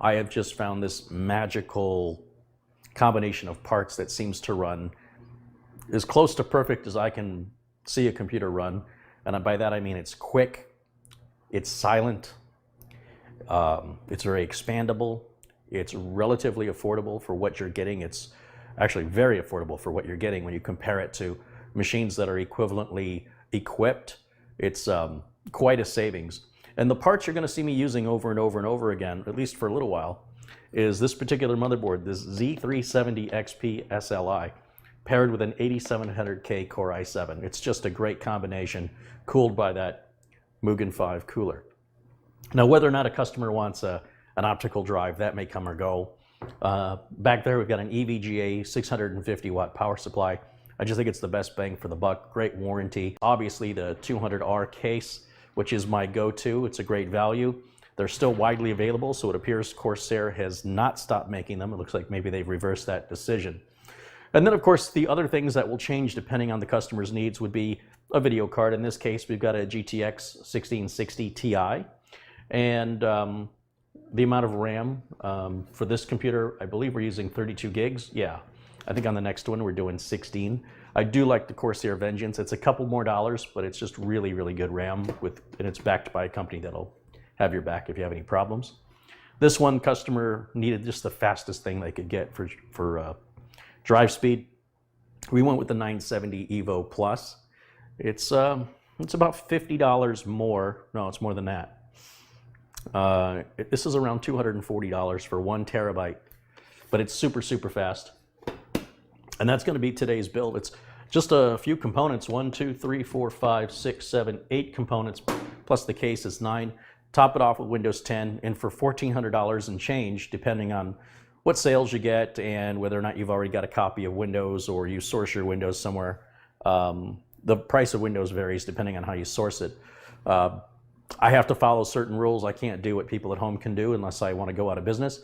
I have just found this magical combination of parts that seems to run as close to perfect as I can see a computer run. And by that I mean it's quick, it's silent, it's very expandable, it's relatively affordable for what you're getting. It's actually very affordable for what you're getting when you compare it to machines that are equivalently equipped. It's quite a savings. And the parts you're going to see me using over and over and over again, at least for a little while, is this particular motherboard, this Z370XP SLI, paired with an 8700K Core i7. It's just a great combination, cooled by that Mugen 5 cooler. Now, whether or not a customer wants an optical drive, that may come or go. Back there, we've got an EVGA 650 watt power supply. I just think it's the best bang for the buck. Great warranty. Obviously, the 200R case, which is my go-to. It's a great value. They're still widely available, so it appears Corsair has not stopped making them. It looks like maybe they've reversed that decision. And then, of course, the other things that will change depending on the customer's needs would be a video card. In this case, we've got a GTX 1660 Ti. And the amount of RAM for this computer, I believe we're using 32 gigs. Yeah, I think on the next one we're doing 16. I do like the Corsair Vengeance. It's a couple more dollars, but it's just really, really good RAM, and it's backed by a company that'll have your back if you have any problems. This one customer needed just the fastest thing they could get for drive speed. We went with the 970 Evo Plus. It's about $50 more. No, it's more than that. This is around $240 for 1 terabyte, but it's super, super fast. And that's going to be today's build. It's just a few components, 1, 2, 3, 4, 5, 6, 7, 8 components, plus the case is 9. Top it off with Windows 10, and for $1,400 and change, depending on what sales you get and whether or not you've already got a copy of Windows or you source your Windows somewhere. The price of Windows varies depending on how you source it. I have to follow certain rules. I can't do what people at home can do unless I want to go out of business,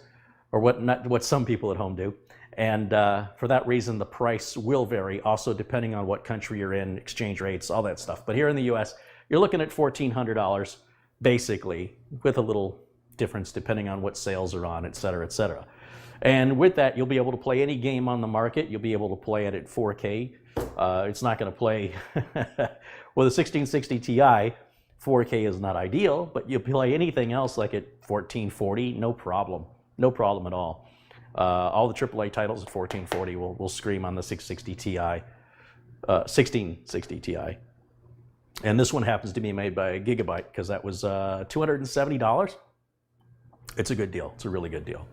or what some people at home do. And for that reason, the price will vary, also depending on what country you're in, exchange rates, all that stuff. But here in the US, you're looking at $1,400, basically, with a little difference depending on what sales are on, et cetera, et cetera. And with that, you'll be able to play any game on the market. You'll be able to play it at 4K. It's not going to play with a 1660 Ti. 4K is not ideal, but you'll play anything else like at 1440, no problem. No problem at all. All the AAA titles at 1440 will scream on the 660 Ti, 1660 Ti. And this one happens to be made by Gigabyte because that was $270. It's a good deal. It's a really good deal.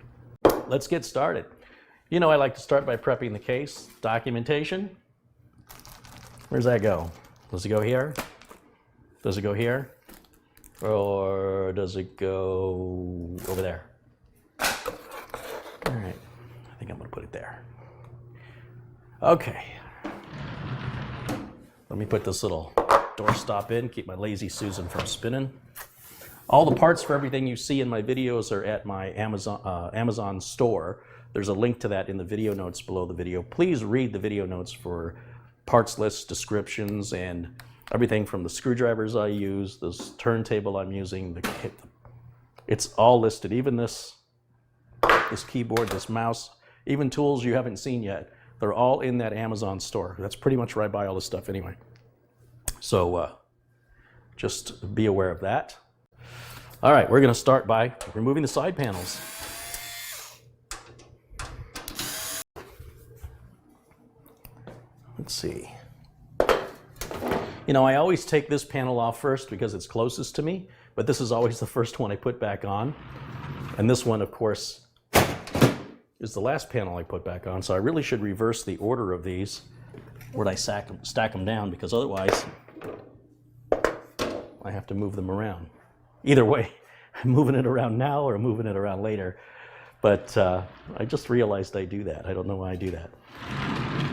Let's get started. You know, I like to start by prepping the case. Documentation. Where's that go? Does it go here? Does it go here? Or does it go over there? All right, I think I'm gonna put it there. Okay. Let me put this little doorstop in, keep my lazy Susan from spinning. All the parts for everything you see in my videos are at my Amazon store. There's a link to that in the video notes below the video. Please read the video notes for parts lists, descriptions, and everything from the screwdrivers I use, this turntable I'm using, the kit. It's all listed, even this keyboard, this mouse, even tools you haven't seen yet. They're all in that Amazon store. That's pretty much where I buy all this stuff anyway. So just be aware of that. All right, we're going to start by removing the side panels. Let's see. You know, I always take this panel off first because it's closest to me, but this is always the first one I put back on. And this one, of course, is the last panel I put back on. So I really should reverse the order of these where I stack them down, because otherwise I have to move them around. Either way, I'm moving it around now or moving it around later. But I just realized I do that. I don't know why I do that.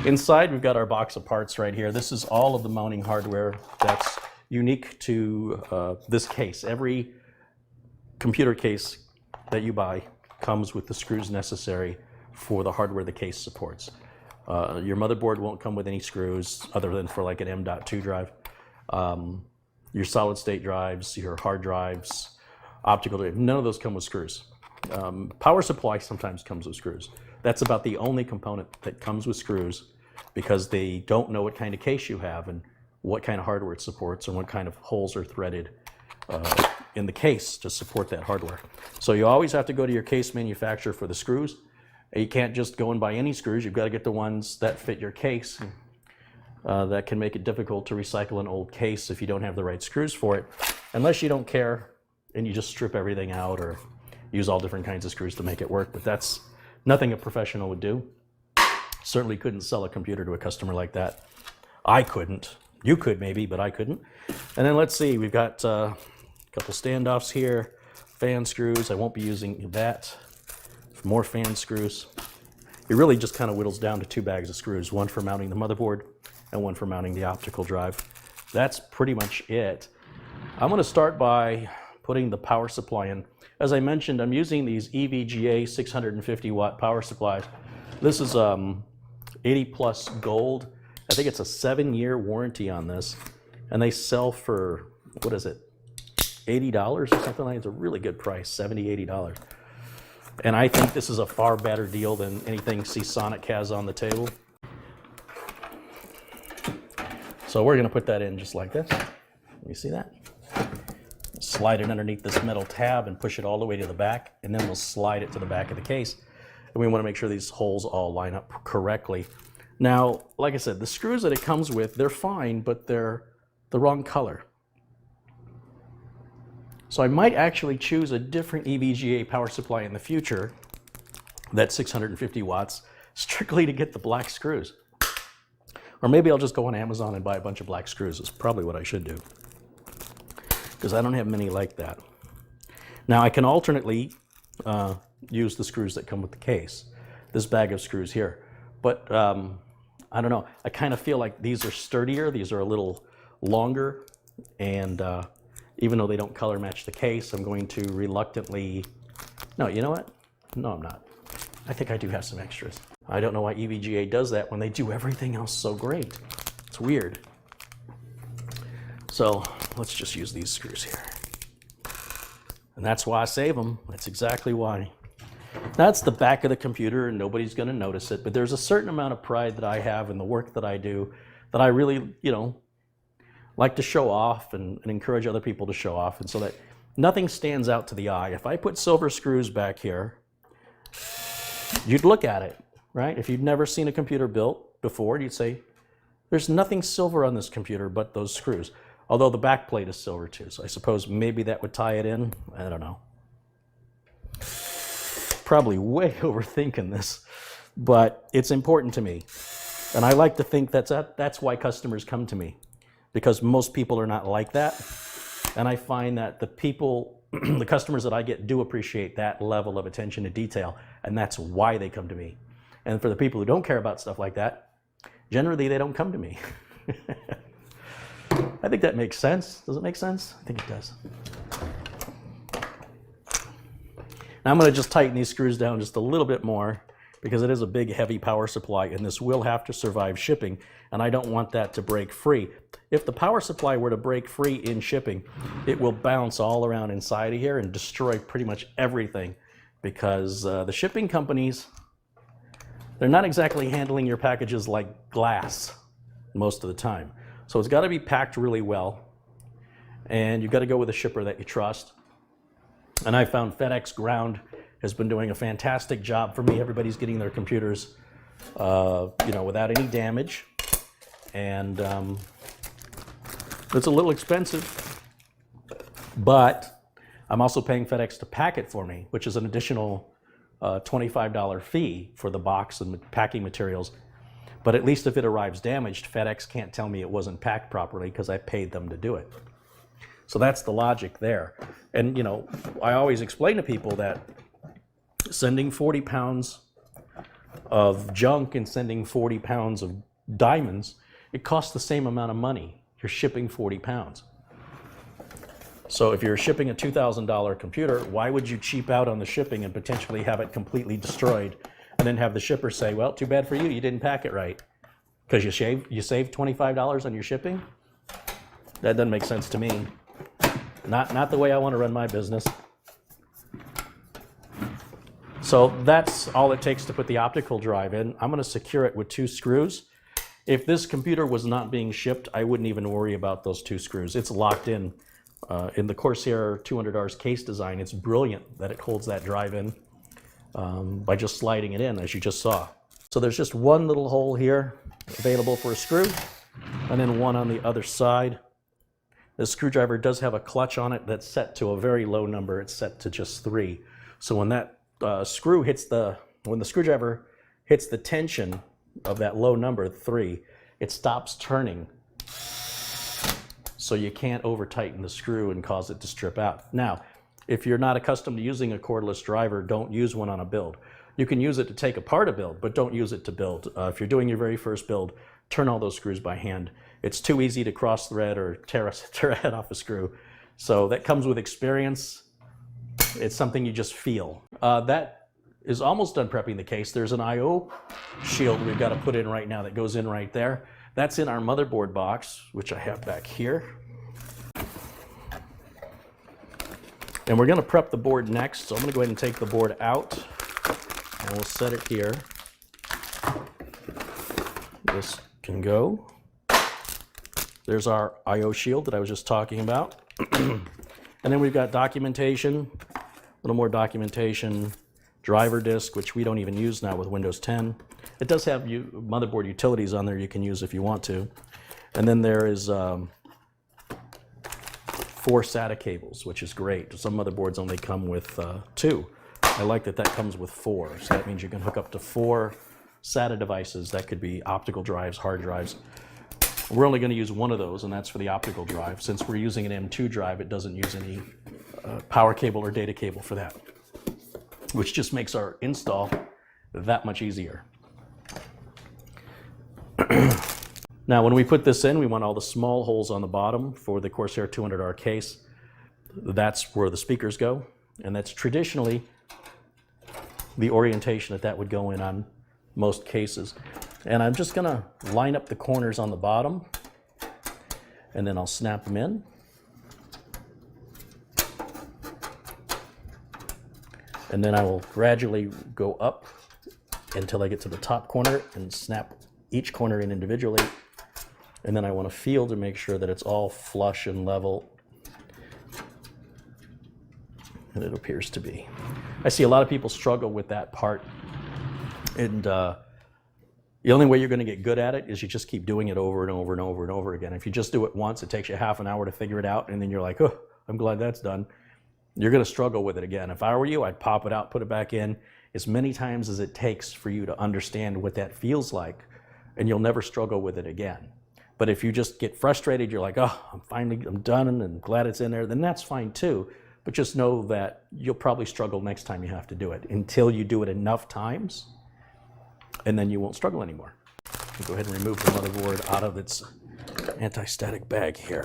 Inside, we've got our box of parts right here. This is all of the mounting hardware that's unique to this case. Every computer case that you buy comes with the screws necessary for the hardware the case supports. Your motherboard won't come with any screws other than for like an M.2 drive. Your solid state drives, your hard drives, optical drives, none of those come with screws. Power supply sometimes comes with screws. That's about the only component that comes with screws, because they don't know what kind of case you have and what kind of hardware it supports and what kind of holes are threaded in the case to support that hardware. So you always have to go to your case manufacturer for the screws. You can't just go and buy any screws. You've got to get the ones that fit your case. That can make it difficult to recycle an old case if you don't have the right screws for it, unless you don't care and you just strip everything out or use all different kinds of screws to make it work. But that's nothing a professional would do. Certainly couldn't sell a computer to a customer like that. I couldn't. You could maybe, but I couldn't. And then let's see, we've got a couple standoffs here, fan screws. I won't be using that. More fan screws. It really just kind of whittles down to 2 bags of screws, one for mounting the motherboard and one for mounting the optical drive. That's pretty much it. I'm going to start by putting the power supply in. As I mentioned, I'm using these EVGA 650 watt power supplies. This is 80 plus gold. I think it's a 7-year warranty on this, and they sell for, what is it, $80 or something like that. It's a really good price, $70, $80. And I think this is a far better deal than anything Seasonic has on the table. So we're going to put that in just like this. You see that? Slide it underneath this metal tab and push it all the way to the back, and then we'll slide it to the back of the case. And we want to make sure these holes all line up correctly. Now, like I said, the screws that it comes with, they're fine, but they're the wrong color. So I might actually choose a different EVGA power supply in the future, that's 650 watts, strictly to get the black screws. Or maybe I'll just go on Amazon and buy a bunch of black screws. Is probably what I should do, because I don't have many like that. Now I can alternately use the screws that come with the case, this bag of screws here. But I don't know, I kind of feel like these are sturdier, these are a little longer, and even though they don't color match the case, I'm going to reluctantly, no, you know what? No, I'm not. I think I do have some extras. I don't know why EVGA does that when they do everything else so great. It's weird. So let's just use these screws here. And that's why I save them. That's exactly why. That's the back of the computer and nobody's going to notice it, but there's a certain amount of pride that I have in the work that I do that I really, like to show off and encourage other people to show off, and so that nothing stands out to the eye. If I put silver screws back here, you'd look at it, right? If you'd never seen a computer built before, you'd say, there's nothing silver on this computer but those screws. Although the back plate is silver too, so I suppose maybe that would tie it in. I don't know. Probably way overthinking this, but it's important to me. And I like to think that's why customers come to me, because most people are not like that. And I find that the people, the customers that I get do appreciate that level of attention to detail, and that's why they come to me. And for the people who don't care about stuff like that, generally they don't come to me. I think that makes sense. Does it make sense? I think it does. Now I'm going to just tighten these screws down just a little bit more, because it is a big heavy power supply and this will have to survive shipping, and I don't want that to break free. If the power supply were to break free in shipping, it will bounce all around inside of here and destroy pretty much everything, because the shipping companies, they're not exactly handling your packages like glass most of the time. So it's got to be packed really well, and you've got to go with a shipper that you trust. And I found FedEx Ground has been doing a fantastic job for me. Everybody's getting their computers, without any damage. And it's a little expensive, but I'm also paying FedEx to pack it for me, which is an additional $25 fee for the box and packing materials. But at least if it arrives damaged, FedEx can't tell me it wasn't packed properly because I paid them to do it. So that's the logic there. And, I always explain to people that sending 40 pounds of junk and sending 40 pounds of diamonds, it costs the same amount of money. You're shipping 40 pounds. So if you're shipping a $2,000 computer, why would you cheap out on the shipping and potentially have it completely destroyed and then have the shipper say, well, too bad for you, you didn't pack it right because you saved $25 on your shipping? That doesn't make sense to me. Not the way I want to run my business. So that's all it takes to put the optical drive in. I'm going to secure it with 2 screws. If this computer was not being shipped, I wouldn't even worry about those 2 screws. It's locked in. In the Corsair 200R's case design, it's brilliant that it holds that drive in by just sliding it in, as you just saw. So there's just one little hole here available for a screw, and then one on the other side. The screwdriver does have a clutch on it that's set to a very low number. It's set to just 3. So when that when the screwdriver hits the tension of that low number, 3, it stops turning. So you can't over tighten the screw and cause it to strip out. Now, if you're not accustomed to using a cordless driver, don't use one on a build. You can use it to take apart a build, but don't use it to build. If you're doing your very first build, turn all those screws by hand. It's too easy to cross thread or tear a head off a screw. So that comes with experience. It's something you just feel. That is almost done prepping the case. There's an I/O shield we've got to put in right now that goes in right there. That's in our motherboard box, which I have back here. And we're going to prep the board next. So I'm going to go ahead and take the board out, and we'll set it here. This can go. There's our I/O shield that I was just talking about. And then we've got documentation, a little more documentation, driver disk, which we don't even use now with Windows 10. It does have motherboard utilities on there you can use if you want to. And then there is 4 SATA cables, which is great. Some motherboards only come with 2. I like that comes with 4. So that means you can hook up to 4 SATA devices. That could be optical drives, hard drives. We're only going to use one of those, and that's for the optical drive. Since we're using an M2 drive, it doesn't use any power cable or data cable for that, which just makes our install that much easier. Now, when we put this in, we want all the small holes on the bottom for the Corsair 200R case. That's where the speakers go, and that's traditionally the orientation that would go in on most cases. And I'm just going to line up the corners on the bottom, and then I'll snap them in. And then I will gradually go up until I get to the top corner and snap each corner in individually. And then I want to feel to make sure that it's all flush and level. And it appears to be. I see a lot of people struggle with that part. And the only way you're going to get good at it is you just keep doing it over and over and over and over again. If you just do it once, it takes you half an hour to figure it out, and then you're like, oh, I'm glad that's done. You're going to struggle with it again. If I were you, I'd pop it out, put it back in as many times as it takes for you to understand what that feels like, and you'll never struggle with it again. But if you just get frustrated, you're like, oh, I'm done and glad it's in there, then that's fine too. But just know that you'll probably struggle next time you have to do it until you do it enough times, and then you won't struggle anymore. I'll go ahead and remove the motherboard out of its anti-static bag here.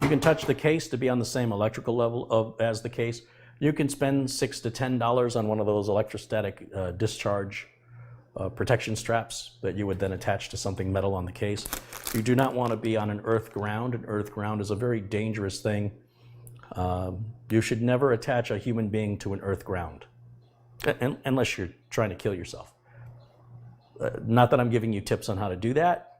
You can touch the case to be on the same electrical level as the case. You can spend $6 to $10 on one of those electrostatic discharge protection straps that you would then attach to something metal on the case. You do not want to be on an earth ground. An earth ground is a very dangerous thing. You should never attach a human being to an earth ground, unless you're trying to kill yourself. Not that I'm giving you tips on how to do that,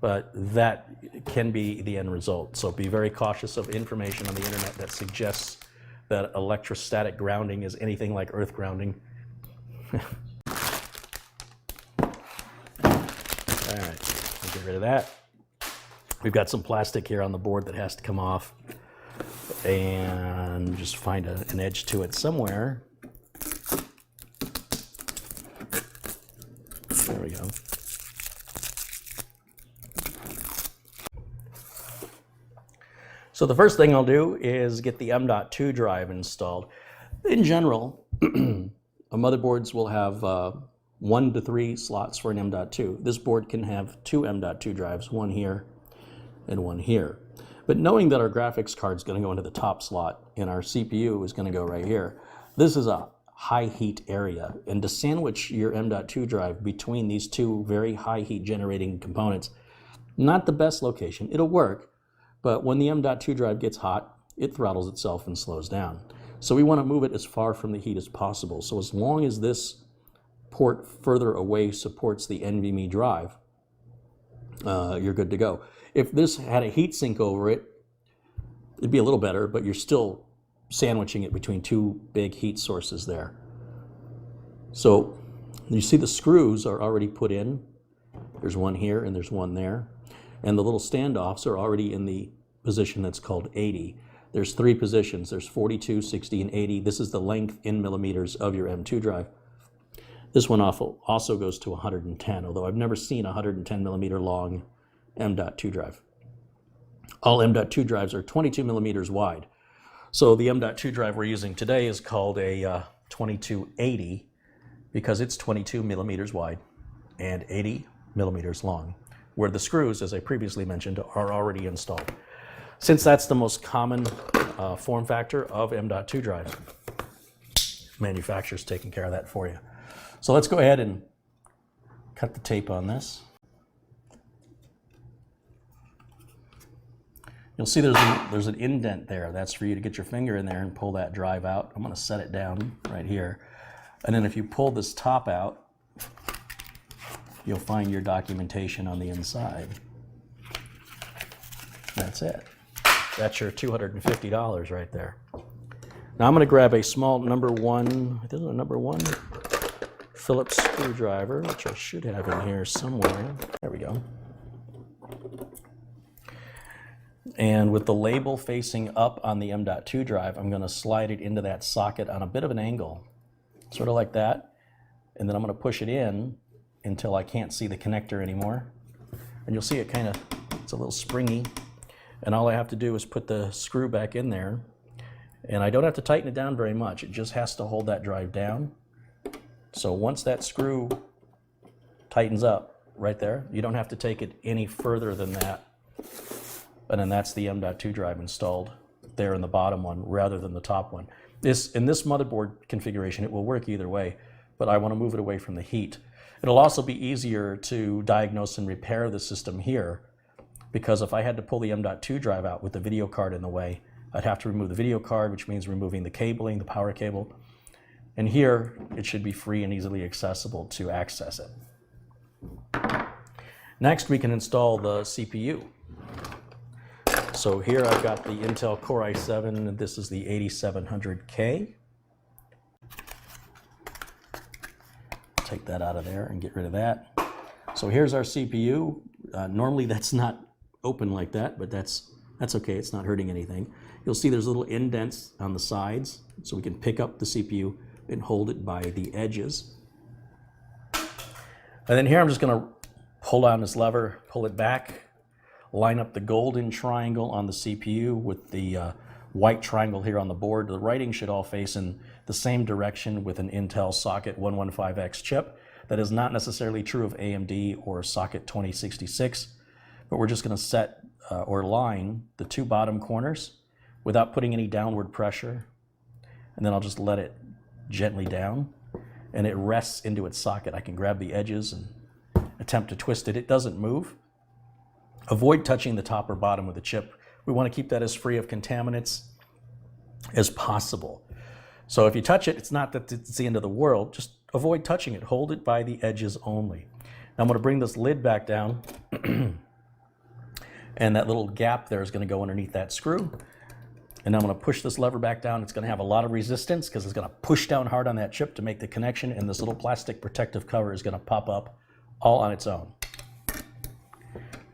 but that can be the end result. So be very cautious of information on the internet that suggests that electrostatic grounding is anything like earth grounding. All right, we'll get rid of that. We've got some plastic here on the board that has to come off, and just find an edge to it somewhere. There we go. So the first thing I'll do is get the M.2 drive installed. In general, motherboards will have 1 to 3 slots for an M.2. This board can have 2 M.2 drives, one here and one here. But knowing that our graphics card is going to go into the top slot and our CPU is going to go right here, this is a high heat area. And to sandwich your M.2 drive between these two very high heat generating components, not the best location. It'll work, But when the M.2 drive gets hot, it throttles itself and slows down. So we want to move it as far from the heat as possible. So as long as this port further away supports the NVMe drive, you're good to go. If this had a heat sink over it, it'd be a little better, but you're still sandwiching it between two big heat sources there. So you see the screws are already put in. There's one here and there's one there. And the little standoffs are already in the position that's called 80. There's three positions. There's 42, 60, and 80. This is the length in millimeters of your M2 drive. This one also goes to 110, although I've never seen a 110 millimeter long M.2 drive. All M.2 drives are 22 millimeters wide. So the M.2 drive we're using today is called a 2280 because it's 22 millimeters wide and 80 millimeters long, where the screws, as I previously mentioned, are already installed. Since that's the most common form factor of M.2 drives, manufacturer's taking care of that for you. So let's go ahead and cut the tape on this. You'll see there's an indent there. That's for you to get your finger in there and pull that drive out. I'm going to set it down right here. And then if you pull this top out, you'll find your documentation on the inside. That's it. That's your $250 right there. Now I'm going to grab a small number one Phillips screwdriver, which I should have in here somewhere. There we go. And with the label facing up on the M.2 drive, I'm going to slide it into that socket on a bit of an angle, sort of like that. And then I'm going to push it in until I can't see the connector anymore. And you'll see it it's a little springy. And all I have to do is put the screw back in there. And I don't have to tighten it down very much. It just has to hold that drive down. So once that screw tightens up right there, you don't have to take it any further than that. And then that's the M.2 drive installed there in the bottom one rather than the top one. In this motherboard configuration, it will work either way, but I want to move it away from the heat. It'll also be easier to diagnose and repair the system here, because if I had to pull the M.2 drive out with the video card in the way, I'd have to remove the video card, which means removing the cabling, the power cable. And here, it should be free and easily accessible to access it. Next, we can install the CPU. So here I've got the Intel Core i7, and this is the 8700K. Take that out of there and get rid of that. So here's our CPU. Normally that's not open like that, but that's okay. It's not hurting anything. You'll see there's little indents on the sides, so we can pick up the CPU and hold it by the edges. And then here I'm just going to pull down this lever, pull it back, line up the golden triangle on the CPU with the white triangle here on the board. The writing should all face in the same direction with an Intel Socket 115X chip. That is not necessarily true of AMD or Socket 2066, but we're just going to set or line the two bottom corners without putting any downward pressure. And then I'll just let it gently down, and it rests into its socket. I can grab the edges and attempt to twist it. It doesn't move. Avoid touching the top or bottom of the chip. We want to keep that as free of contaminants as possible. So if you touch it, it's not that it's the end of the world. Just avoid touching it. Hold it by the edges only. Now I'm going to bring this lid back down, and that little gap there is going to go underneath that screw. And I'm going to push this lever back down. It's going to have a lot of resistance because it's going to push down hard on that chip to make the connection, and this little plastic protective cover is going to pop up all on its own.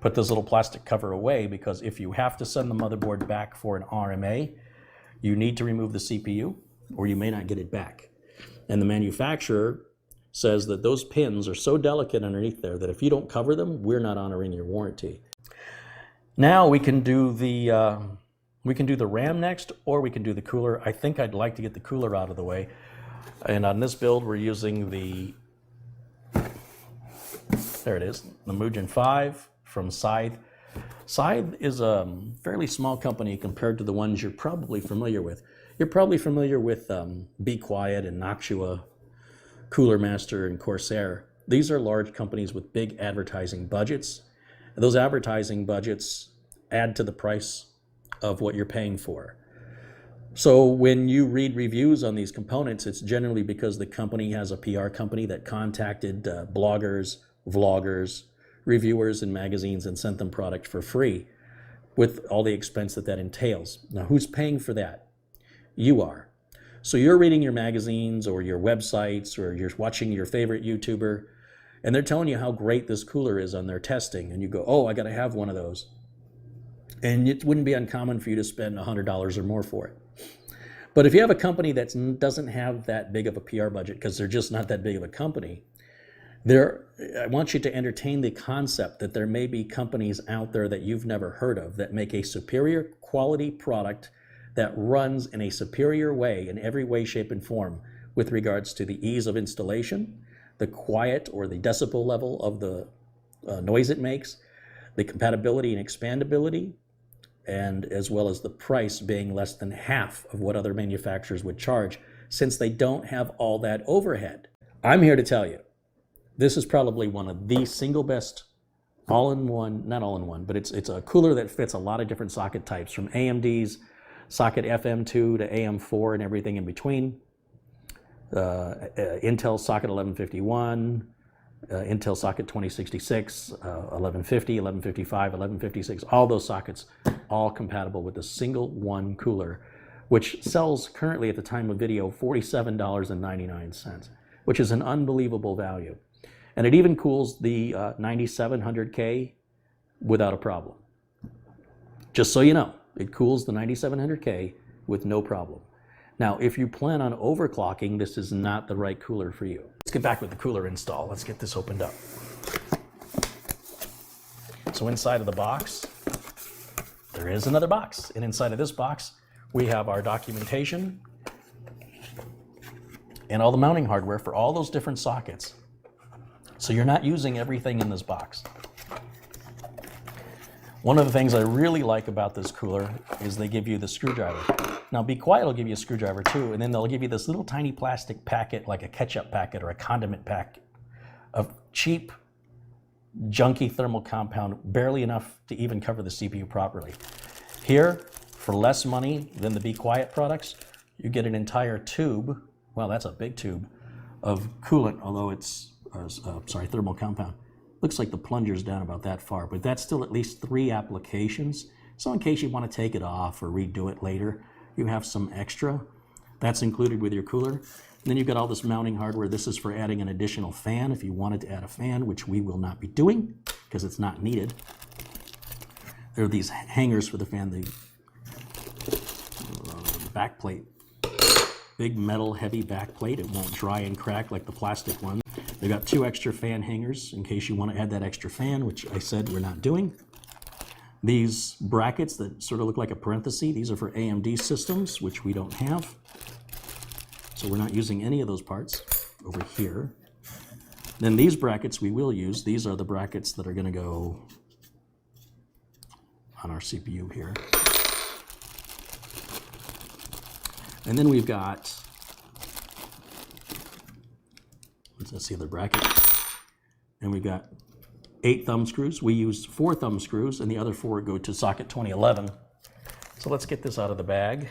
Put this little plastic cover away, because if you have to send the motherboard back for an RMA, you need to remove the CPU or you may not get it back. And the manufacturer says that those pins are so delicate underneath there that if you don't cover them, we're not honoring your warranty. Now we can do the RAM next, or we can do the cooler. I think I'd like to get the cooler out of the way. And on this build, we're using the, there it is, the Mugen 5 from Scythe. Scythe is a fairly small company compared to the ones you're probably familiar with. You're probably familiar with Be Quiet and Noctua, Cooler Master, and Corsair. These are large companies with big advertising budgets. And those advertising budgets add to the price of what you're paying for. So when you read reviews on these components, it's generally because the company has a PR company that contacted bloggers, vloggers, reviewers, and magazines and sent them product for free with all the expense that that entails. Now, who's paying for that? You are. So you're reading your magazines or your websites, or you're watching your favorite YouTuber, and they're telling you how great this cooler is on their testing, and you go, oh, I got to have one of those. And it wouldn't be uncommon for you to spend $100 or more for it. But if you have a company that doesn't have that big of a PR budget, because they're just not that big of a company, I want you to entertain the concept that there may be companies out there that you've never heard of that make a superior quality product that runs in a superior way in every way, shape, and form with regards to the ease of installation, the quiet or the decibel level of the noise it makes, the compatibility and expandability, and as well as the price being less than half of what other manufacturers would charge, since they don't have all that overhead. I'm here to tell you, this is probably one of the single best all-in-one, not all-in-one, but it's a cooler that fits a lot of different socket types, from AMD's socket FM2 to AM4 and everything in between. Intel socket 1151, Intel socket 2066, 1150, 1155, 1156, all those sockets, all compatible with a single one cooler, which sells currently at the time of video $47.99, which is an unbelievable value. And it even cools the 9700K without a problem. Just so you know, it cools the 9700K with no problem. Now, if you plan on overclocking, this is not the right cooler for you. Let's get back with the cooler install. Let's get this opened up. So inside of the box, there is another box. And inside of this box, we have our documentation and all the mounting hardware for all those different sockets. So you're not using everything in this box. One of the things I really like about this cooler is they give you the screwdriver. Now, Be Quiet will give you a screwdriver too, and then they'll give you this little tiny plastic packet, like a ketchup packet or a condiment pack, of cheap, junky thermal compound, barely enough to even cover the CPU properly. Here, for less money than the Be Quiet products, you get an entire tube, well, that's a big tube, of coolant, although it's, thermal compound. Looks like the plunger's down about that far, but that's still at least 3 applications. So in case you want to take it off or redo it later, you have some extra. That's included with your cooler. And then you've got all this mounting hardware. This is for adding an additional fan if you wanted to add a fan, which we will not be doing because it's not needed. There are these hangers for the fan, the back plate. Big metal heavy back plate. It won't dry and crack like the plastic one. They've got 2 extra fan hangers in case you want to add that extra fan, which I said we're not doing. These brackets that sort of look like a parenthesis, these are for AMD systems, which we don't have. So we're not using any of those parts over here. Then these brackets we will use. These are the brackets that are going to go on our CPU here. And then we've got, that's the other bracket. And we've got 8 thumb screws. We use 4 thumb screws, and the other 4 go to socket 2011. So let's get this out of the bag.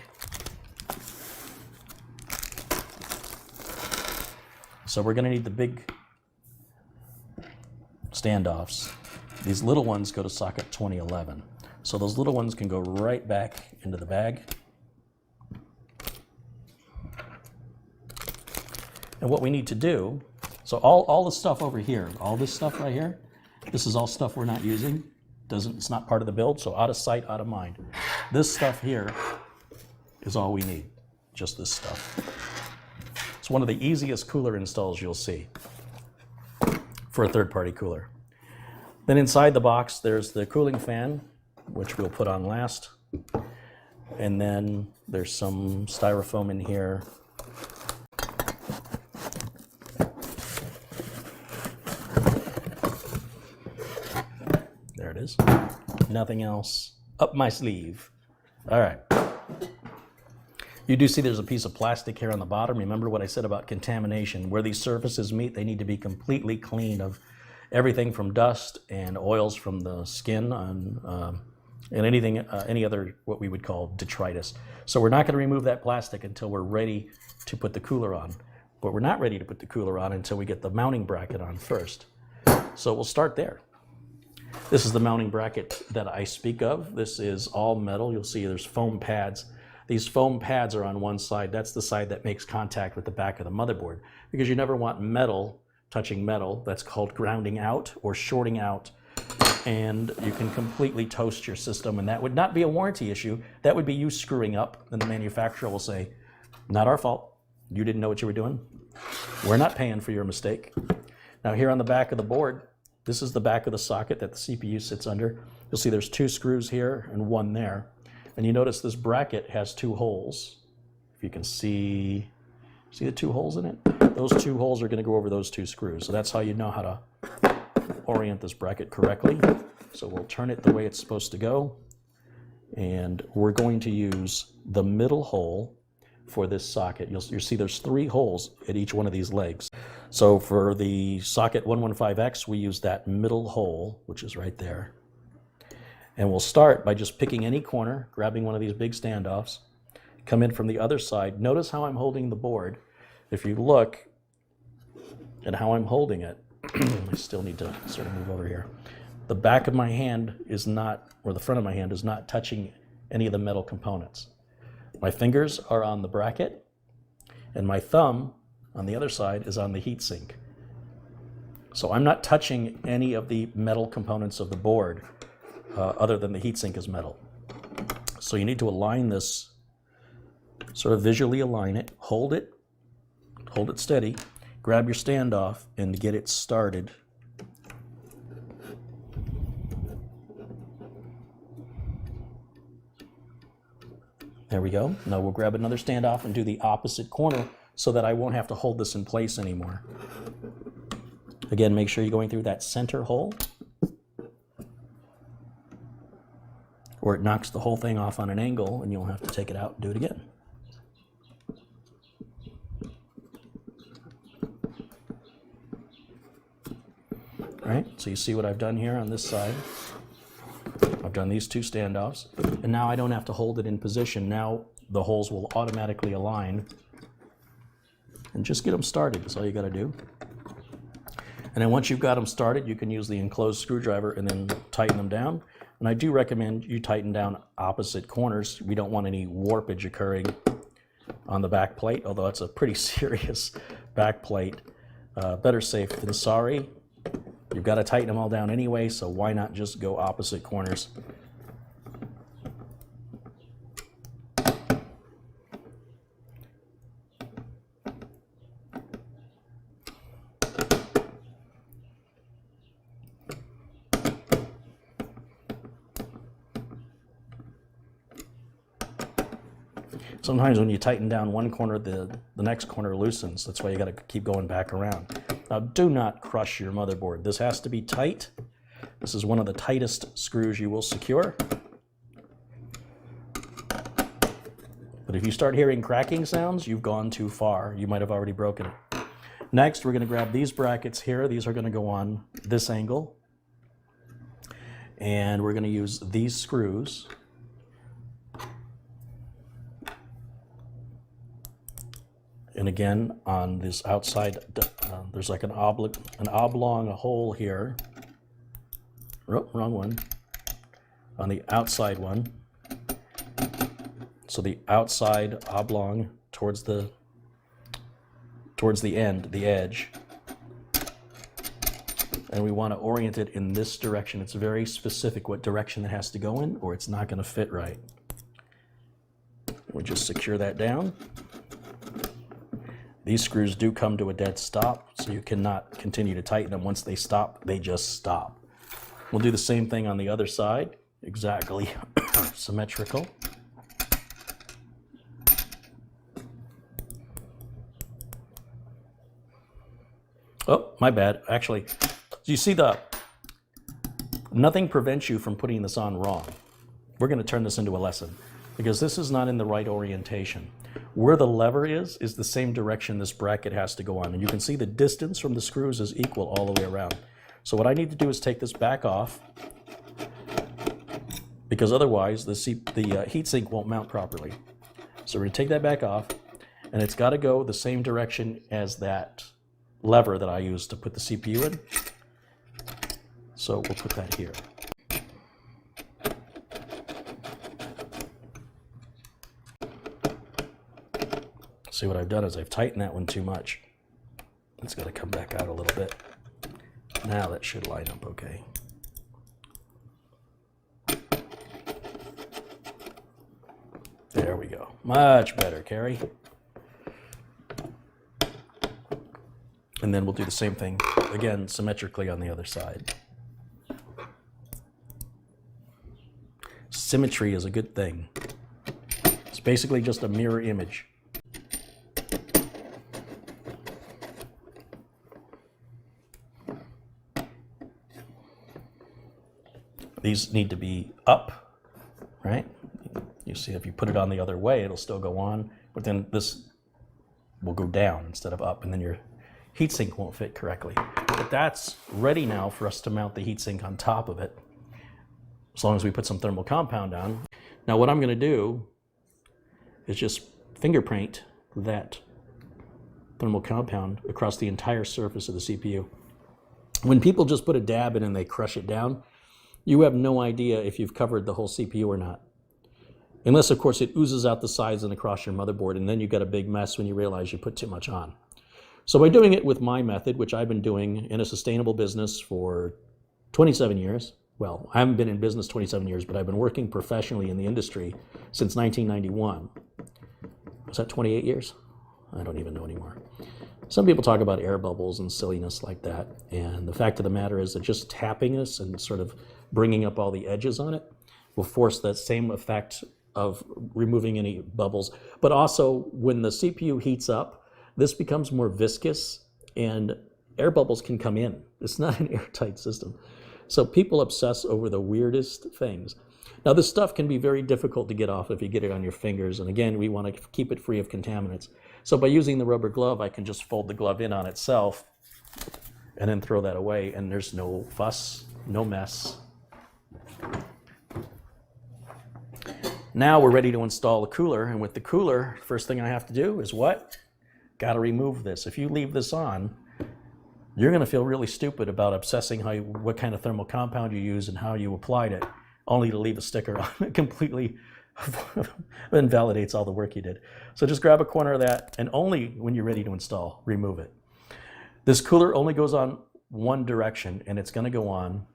So we're going to need the big standoffs. These little ones go to socket 2011. So those little ones can go right back into the bag. And what we need to do, so all the stuff over here, all this stuff right here, this is all stuff we're not using. It's not part of the build, so out of sight, out of mind. This stuff here is all we need, just this stuff. It's one of the easiest cooler installs you'll see for a third-party cooler. Then inside the box, there's the cooling fan, which we'll put on last. And then there's some styrofoam in here. There it is. Nothing else up my sleeve. All right. You do see there's a piece of plastic here on the bottom. Remember what I said about contamination. Where these surfaces meet, they need to be completely clean of everything from dust and oils from the skin on and anything, any other what we would call detritus. So we're not going to remove that plastic until we're ready to put the cooler on. But we're not ready to put the cooler on until we get the mounting bracket on first. So we'll start there. This is the mounting bracket that I speak of. This is all metal. You'll see there's foam pads. These foam pads are on one side. That's the side that makes contact with the back of the motherboard, because you never want metal touching metal. That's called grounding out or shorting out, and you can completely toast your system, and that would not be a warranty issue. That would be you screwing up, and the manufacturer will say, not our fault. You didn't know what you were doing. We're not paying for your mistake. Now here on the back of the board, this is the back of the socket that the CPU sits under. You'll see there's 2 screws here and 1 there. And you notice this bracket has 2 holes. If you can see the 2 holes in it? Those 2 holes are going to go over those 2 screws. So that's how you know how to orient this bracket correctly. So we'll turn it the way it's supposed to go. And we're going to use the middle hole for this socket. You'll see there's 3 holes at each one of these legs. So for the socket 115X, we use that middle hole, which is right there. And we'll start by just picking any corner, grabbing one of these big standoffs, come in from the other side. Notice how I'm holding the board. If you look at how I'm holding it, I still need to sort of move over here. The back of my hand is not, or the front of my hand is not touching any of the metal components. My fingers are on the bracket, and my thumb on the other side is on the heatsink. So I'm not touching any of the metal components of the board other than the heatsink is metal. So you need to align this, sort of visually align it, hold it steady, grab your standoff, and get it started. There we go. Now we'll grab another standoff and do the opposite corner so that I won't have to hold this in place anymore. Again, make sure you're going through that center hole, or it knocks the whole thing off on an angle and you'll have to take it out and do it again. All right, so you see what I've done here on this side. I've done these 2 standoffs, and now I don't have to hold it in position. Now the holes will automatically align, and just get them started. That's all you got to do. And then once you've got them started, you can use the enclosed screwdriver and then tighten them down. And I do recommend you tighten down opposite corners. We don't want any warpage occurring on the back plate, although it's a pretty serious back plate. Better safe than sorry. You've got to tighten them all down anyway, so why not just go opposite corners? Sometimes when you tighten down one corner, the next corner loosens. That's why you got to keep going back around. Now, do not crush your motherboard. This has to be tight. This is one of the tightest screws you will secure. But if you start hearing cracking sounds, you've gone too far. You might have already broken it. Next, we're going to grab these brackets here. These are going to go on this angle. And we're going to use these screws. And again, on this outside, there's like an oblong hole here. Oh, wrong one. On the outside one. So the outside oblong towards the end, the edge. And we want to orient it in this direction. It's very specific what direction it has to go in, or it's not going to fit right. We just secure that down. These screws do come to a dead stop, so you cannot continue to tighten them. Once they stop, they just stop. We'll do the same thing on the other side, exactly symmetrical. Oh, my bad. Actually, you see nothing prevents you from putting this on wrong. We're going to turn this into a lesson because this is not in the right orientation. Where the lever is the same direction this bracket has to go on. And you can see the distance from the screws is equal all the way around. So what I need to do is take this back off because otherwise the heatsink won't mount properly. So we're going to take that back off, and it's got to go the same direction as that lever that I used to put the CPU in. So we'll put that here. See, what I've done is I've tightened that one too much. It's got to come back out a little bit. Now that should line up okay. There we go. Much better, Carey. And then we'll do the same thing, again, symmetrically on the other side. Symmetry is a good thing. It's basically just a mirror image. These need to be up, right? You see, if you put it on the other way, it'll still go on, but then this will go down instead of up, and then your heatsink won't fit correctly. But that's ready now for us to mount the heatsink on top of it, as long as we put some thermal compound on. Now what I'm going to do is just fingerprint that thermal compound across the entire surface of the CPU. When people just put a dab in and they crush it down, you have no idea if you've covered the whole CPU or not. Unless, of course, it oozes out the sides and across your motherboard, and then you've got a big mess when you realize you put too much on. So by doing it with my method, which I've been doing in a sustainable business for 27 years, well, I haven't been in business 27 years, but I've been working professionally in the industry since 1991. Was that 28 years? I don't even know anymore. Some people talk about air bubbles and silliness like that, and the fact of the matter is that just tapping this and sort of bringing up all the edges on it will force that same effect of removing any bubbles. But also, when the CPU heats up, this becomes more viscous and air bubbles can come in. It's not an airtight system. So people obsess over the weirdest things. Now, this stuff can be very difficult to get off if you get it on your fingers. And again, we want to keep it free of contaminants. So by using the rubber glove, I can just fold the glove in on itself and then throw that away. And there's no fuss, no mess. Now we're ready to install the cooler. And with the cooler, first thing I have to do is what? Got to remove this. If you leave this on, you're going to feel really stupid about obsessing what kind of thermal compound you use and how you applied it, only to leave a sticker on it. Completely invalidates all the work you did. So just grab a corner of that, and only when you're ready to install, remove it. This cooler only goes on one direction, and it's going to go on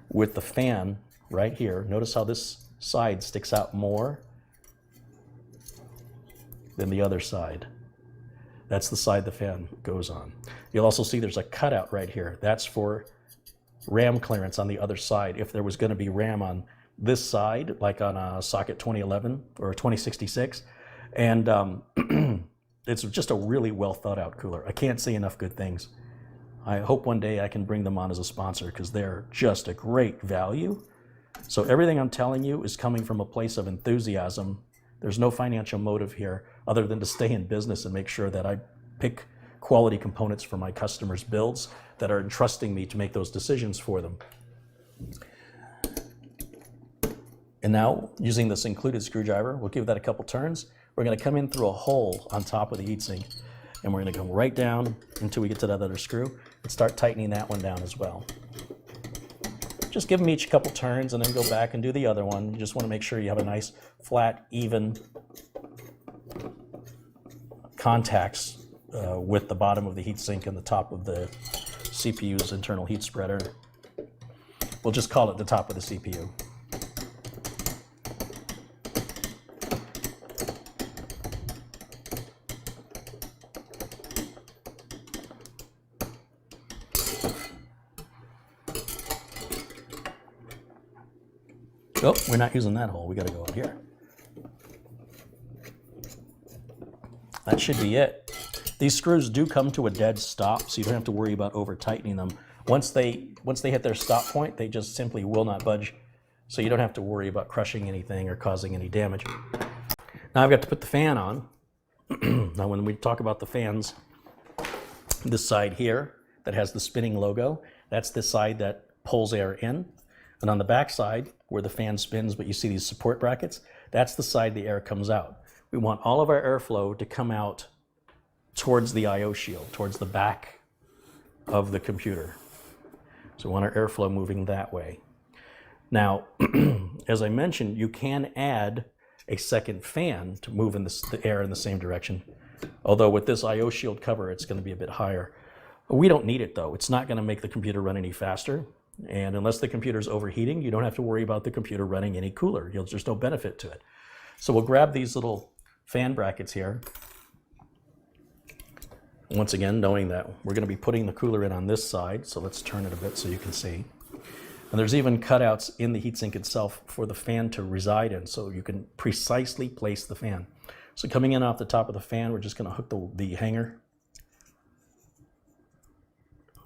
with the fan right here. Notice how this side sticks out more than the other side. That's the side the fan goes on. You'll also see there's a cutout right here. That's for RAM clearance on the other side. If there was going to be RAM on this side, like on a socket 2011 or a 2066, and it's just a really well thought out cooler. I can't say enough good things. I hope one day I can bring them on as a sponsor because they're just a great value. So everything I'm telling you is coming from a place of enthusiasm. There's no financial motive here other than to stay in business and make sure that I pick quality components for my customers' builds that are entrusting me to make those decisions for them. And now, using this included screwdriver, we'll give that a couple turns. We're going to come in through a hole on top of the heatsink, and we're going to come right down until we get to that other screw and start tightening that one down as well. Just give them each a couple turns and then go back and do the other one. You just want to make sure you have a nice, flat, even contacts with the bottom of the heatsink and the top of the CPU's internal heat spreader. We'll just call it the top of the CPU. Oh, we're not using that hole. We got to go up here. That should be it. These screws do come to a dead stop, so you don't have to worry about over tightening them. Once they hit their stop point, they just simply will not budge. So you don't have to worry about crushing anything or causing any damage. Now I've got to put the fan on. Now when we talk about the fans, this side here that has the spinning logo, that's the side that pulls air in. And on the back side, where the fan spins, but you see these support brackets, that's the side the air comes out. We want all of our airflow to come out towards the I/O shield, towards the back of the computer. So we want our airflow moving that way. Now, as I mentioned, you can add a second fan to move in the air in the same direction. Although with this I/O shield cover, it's going to be a bit higher. We don't need it though. It's not going to make the computer run any faster. And unless the computer's overheating, you don't have to worry about the computer running any cooler. There's no benefit to it. So we'll grab these little fan brackets here. Once again, knowing that we're going to be putting the cooler in on this side, so let's turn it a bit so you can see. And there's even cutouts in the heatsink itself for the fan to reside in, so you can precisely place the fan. So coming in off the top of the fan, we're just going to hook the hanger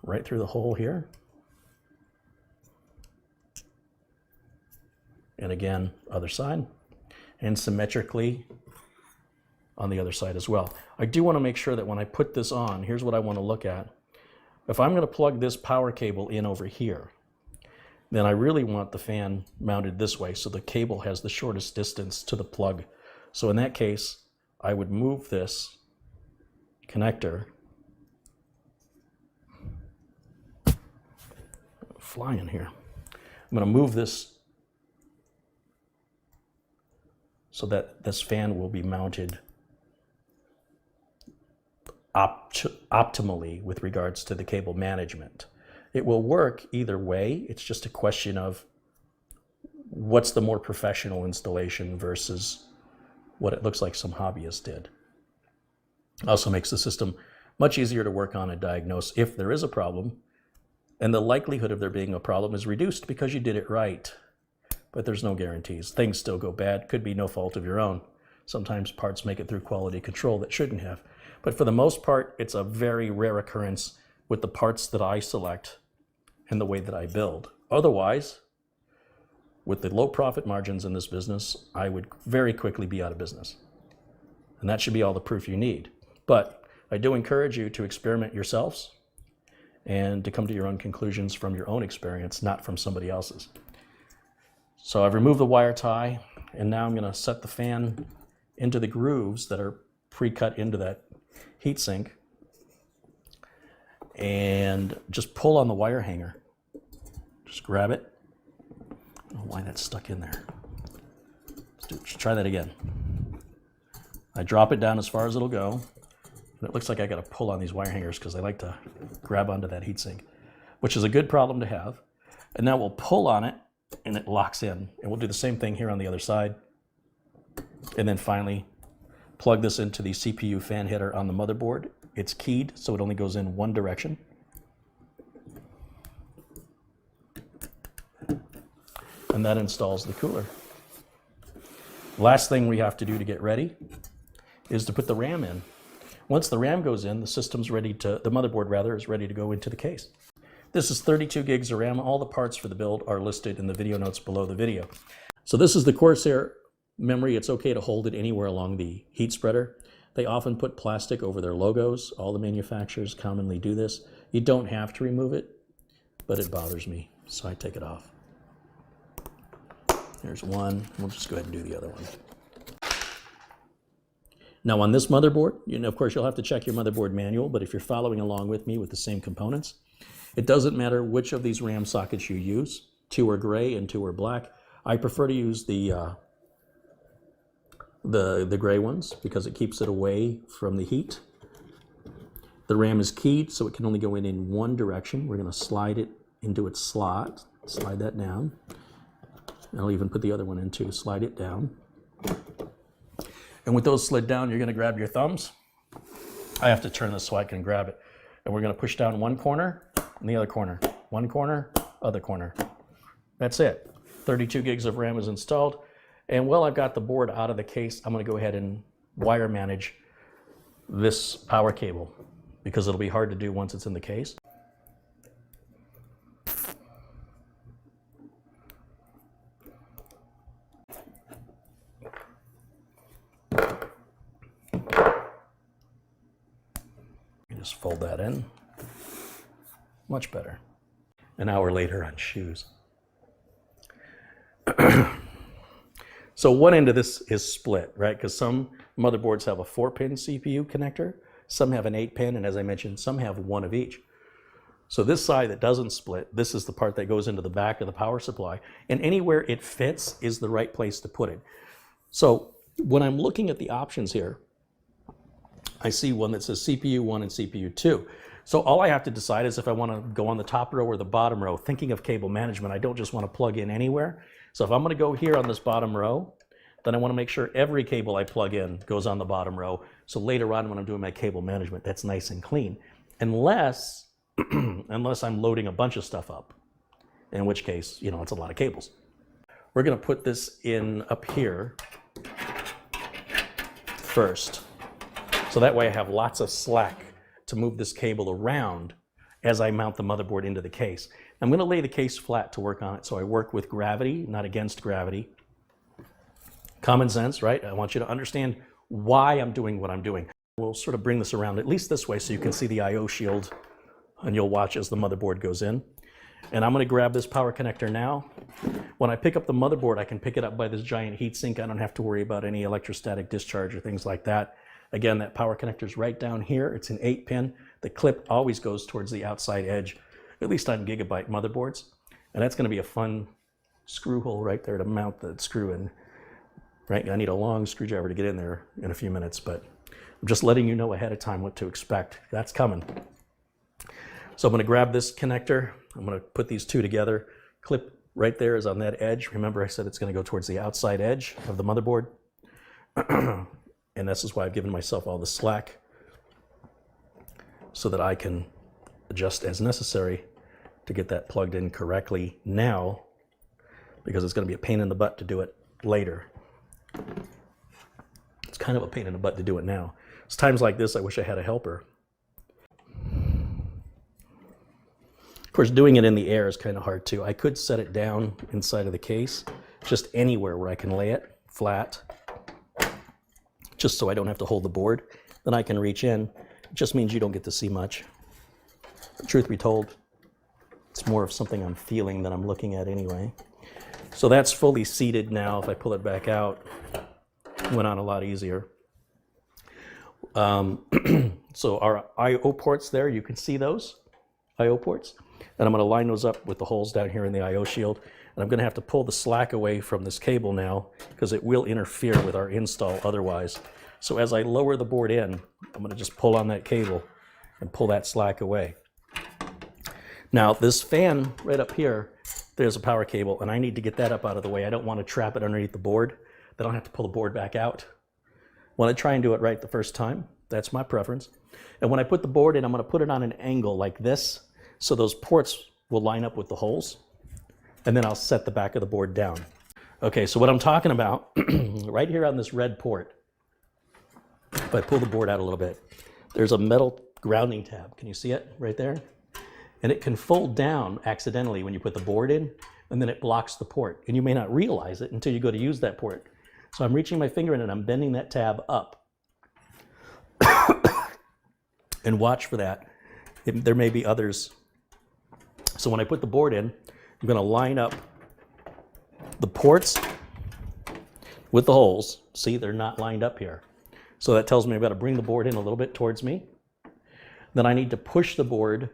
right through the hole here. And again, other side, and symmetrically on the other side as well. I do want to make sure that when I put this on, here's what I want to look at. If I'm going to plug this power cable in over here, then I really want the fan mounted this way so the cable has the shortest distance to the plug. So in that case, I would move this connector, flying here. I'm going to move this so that this fan will be mounted optimally with regards to the cable management. It will work either way. It's just a question of what's the more professional installation versus what it looks like some hobbyist did. Also makes the system much easier to work on and diagnose if there is a problem, and the likelihood of there being a problem is reduced because you did it right. But there's no guarantees. Things still go bad. Could be no fault of your own. Sometimes parts make it through quality control that shouldn't have. But for the most part, it's a very rare occurrence with the parts that I select and the way that I build. Otherwise, with the low profit margins in this business, I would very quickly be out of business. And that should be all the proof you need. But I do encourage you to experiment yourselves and to come to your own conclusions from your own experience, not from somebody else's. So I've removed the wire tie, and now I'm going to set the fan into the grooves that are pre-cut into that heatsink, and just pull on the wire hanger. Just grab it. I don't know why that's stuck in there. Let's try that again. I drop it down as far as it'll go, and it looks like I got to pull on these wire hangers because I like to grab onto that heatsink, which is a good problem to have. And now we'll pull on it, and it locks in. And we'll do the same thing here on the other side. And then finally, plug this into the CPU fan header on the motherboard. It's keyed, so it only goes in one direction. And that installs the cooler. Last thing we have to do to get ready is to put the RAM in. Once the RAM goes in, the motherboard rather, is ready to go into the case. This is 32 gigs of RAM. All the parts for the build are listed in the video notes below the video. So this is the Corsair memory. It's okay to hold it anywhere along the heat spreader. They often put plastic over their logos. All the manufacturers commonly do this. You don't have to remove it, but it bothers me, so I take it off. There's one. We'll just go ahead and do the other one. Now on this motherboard, of course, you'll have to check your motherboard manual, but if you're following along with me with the same components, it doesn't matter which of these RAM sockets you use. 2 are gray and 2 are black. I prefer to use the gray ones because it keeps it away from the heat. The RAM is keyed, so it can only go in one direction. We're going to slide it into its slot. Slide that down. I'll even put the other one in too. Slide it down. And with those slid down, you're going to grab your thumbs. I have to turn this so I can grab it. And we're going to push down one corner and the other corner. One corner, other corner. That's it. 32 gigs of RAM is installed. And while I've got the board out of the case, I'm going to go ahead and wire manage this power cable because it'll be hard to do once it's in the case. Just fold that in. Much better. An hour later on shoes. So one end of this is split, right? Because some motherboards have a 4-pin CPU connector, some have an 8-pin, and as I mentioned, some have one of each. So this side that doesn't split, this is the part that goes into the back of the power supply, and anywhere it fits is the right place to put it. So when I'm looking at the options here, I see one that says CPU 1 and CPU 2. So all I have to decide is if I want to go on the top row or the bottom row. Thinking of cable management, I don't just want to plug in anywhere. So if I'm going to go here on this bottom row, then I want to make sure every cable I plug in goes on the bottom row. So later on when I'm doing my cable management, that's nice and clean. Unless I'm loading a bunch of stuff up, in which case, you know, it's a lot of cables. We're going to put this in up here first. So that way I have lots of slack to move this cable around as I mount the motherboard into the case. I'm going to lay the case flat to work on it, so I work with gravity, not against gravity. Common sense, right? I want you to understand why I'm doing what I'm doing. We'll sort of bring this around at least this way so you can see the I/O shield, and you'll watch as the motherboard goes in. And I'm going to grab this power connector now. When I pick up the motherboard, I can pick it up by this giant heatsink. I don't have to worry about any electrostatic discharge or things like that. Again, that power connector is right down here. It's an 8-pin. The clip always goes towards the outside edge, at least on gigabyte motherboards. And that's going to be a fun screw hole right there to mount the screw in. Right? I need a long screwdriver to get in there in a few minutes, but I'm just letting you know ahead of time what to expect. That's coming. So I'm going to grab this connector. I'm going to put these two together. Clip right there is on that edge. Remember I said it's going to go towards the outside edge of the motherboard. And this is why I've given myself all the slack so that I can adjust as necessary to get that plugged in correctly now, because it's going to be a pain in the butt to do it later. It's kind of a pain in the butt to do it now. It's times like this I wish I had a helper. Of course, doing it in the air is kind of hard too. I could set it down inside of the case, just anywhere where I can lay it flat, just so I don't have to hold the board. Then I can reach in. It just means you don't get to see much. But truth be told, it's more of something I'm feeling than I'm looking at anyway. So that's fully seated now. If I pull it back out, it went on a lot easier. So our I/O ports there, you can see those I/O ports. And I'm going to line those up with the holes down here in the I/O shield. And I'm going to have to pull the slack away from this cable now, because it will interfere with our install otherwise. So as I lower the board in, I'm going to just pull on that cable and pull that slack away. Now this fan right up here, there's a power cable, and I need to get that up out of the way. I don't want to trap it underneath the board. Then I'll have to pull the board back out. Want to try and do it right the first time. That's my preference. And when I put the board in, I'm going to put it on an angle like this, so those ports will line up with the holes. And then I'll set the back of the board down. Okay, so what I'm talking about, right here on this red port, if I pull the board out a little bit, there's a metal grounding tab. Can you see it right there? And it can fold down accidentally when you put the board in, and then it blocks the port. And you may not realize it until you go to use that port. So I'm reaching my finger in and I'm bending that tab up. And watch for that. There may be others. So when I put the board in, I'm going to line up the ports with the holes. See, they're not lined up here. So that tells me I've got to bring the board in a little bit towards me. Then I need to push the board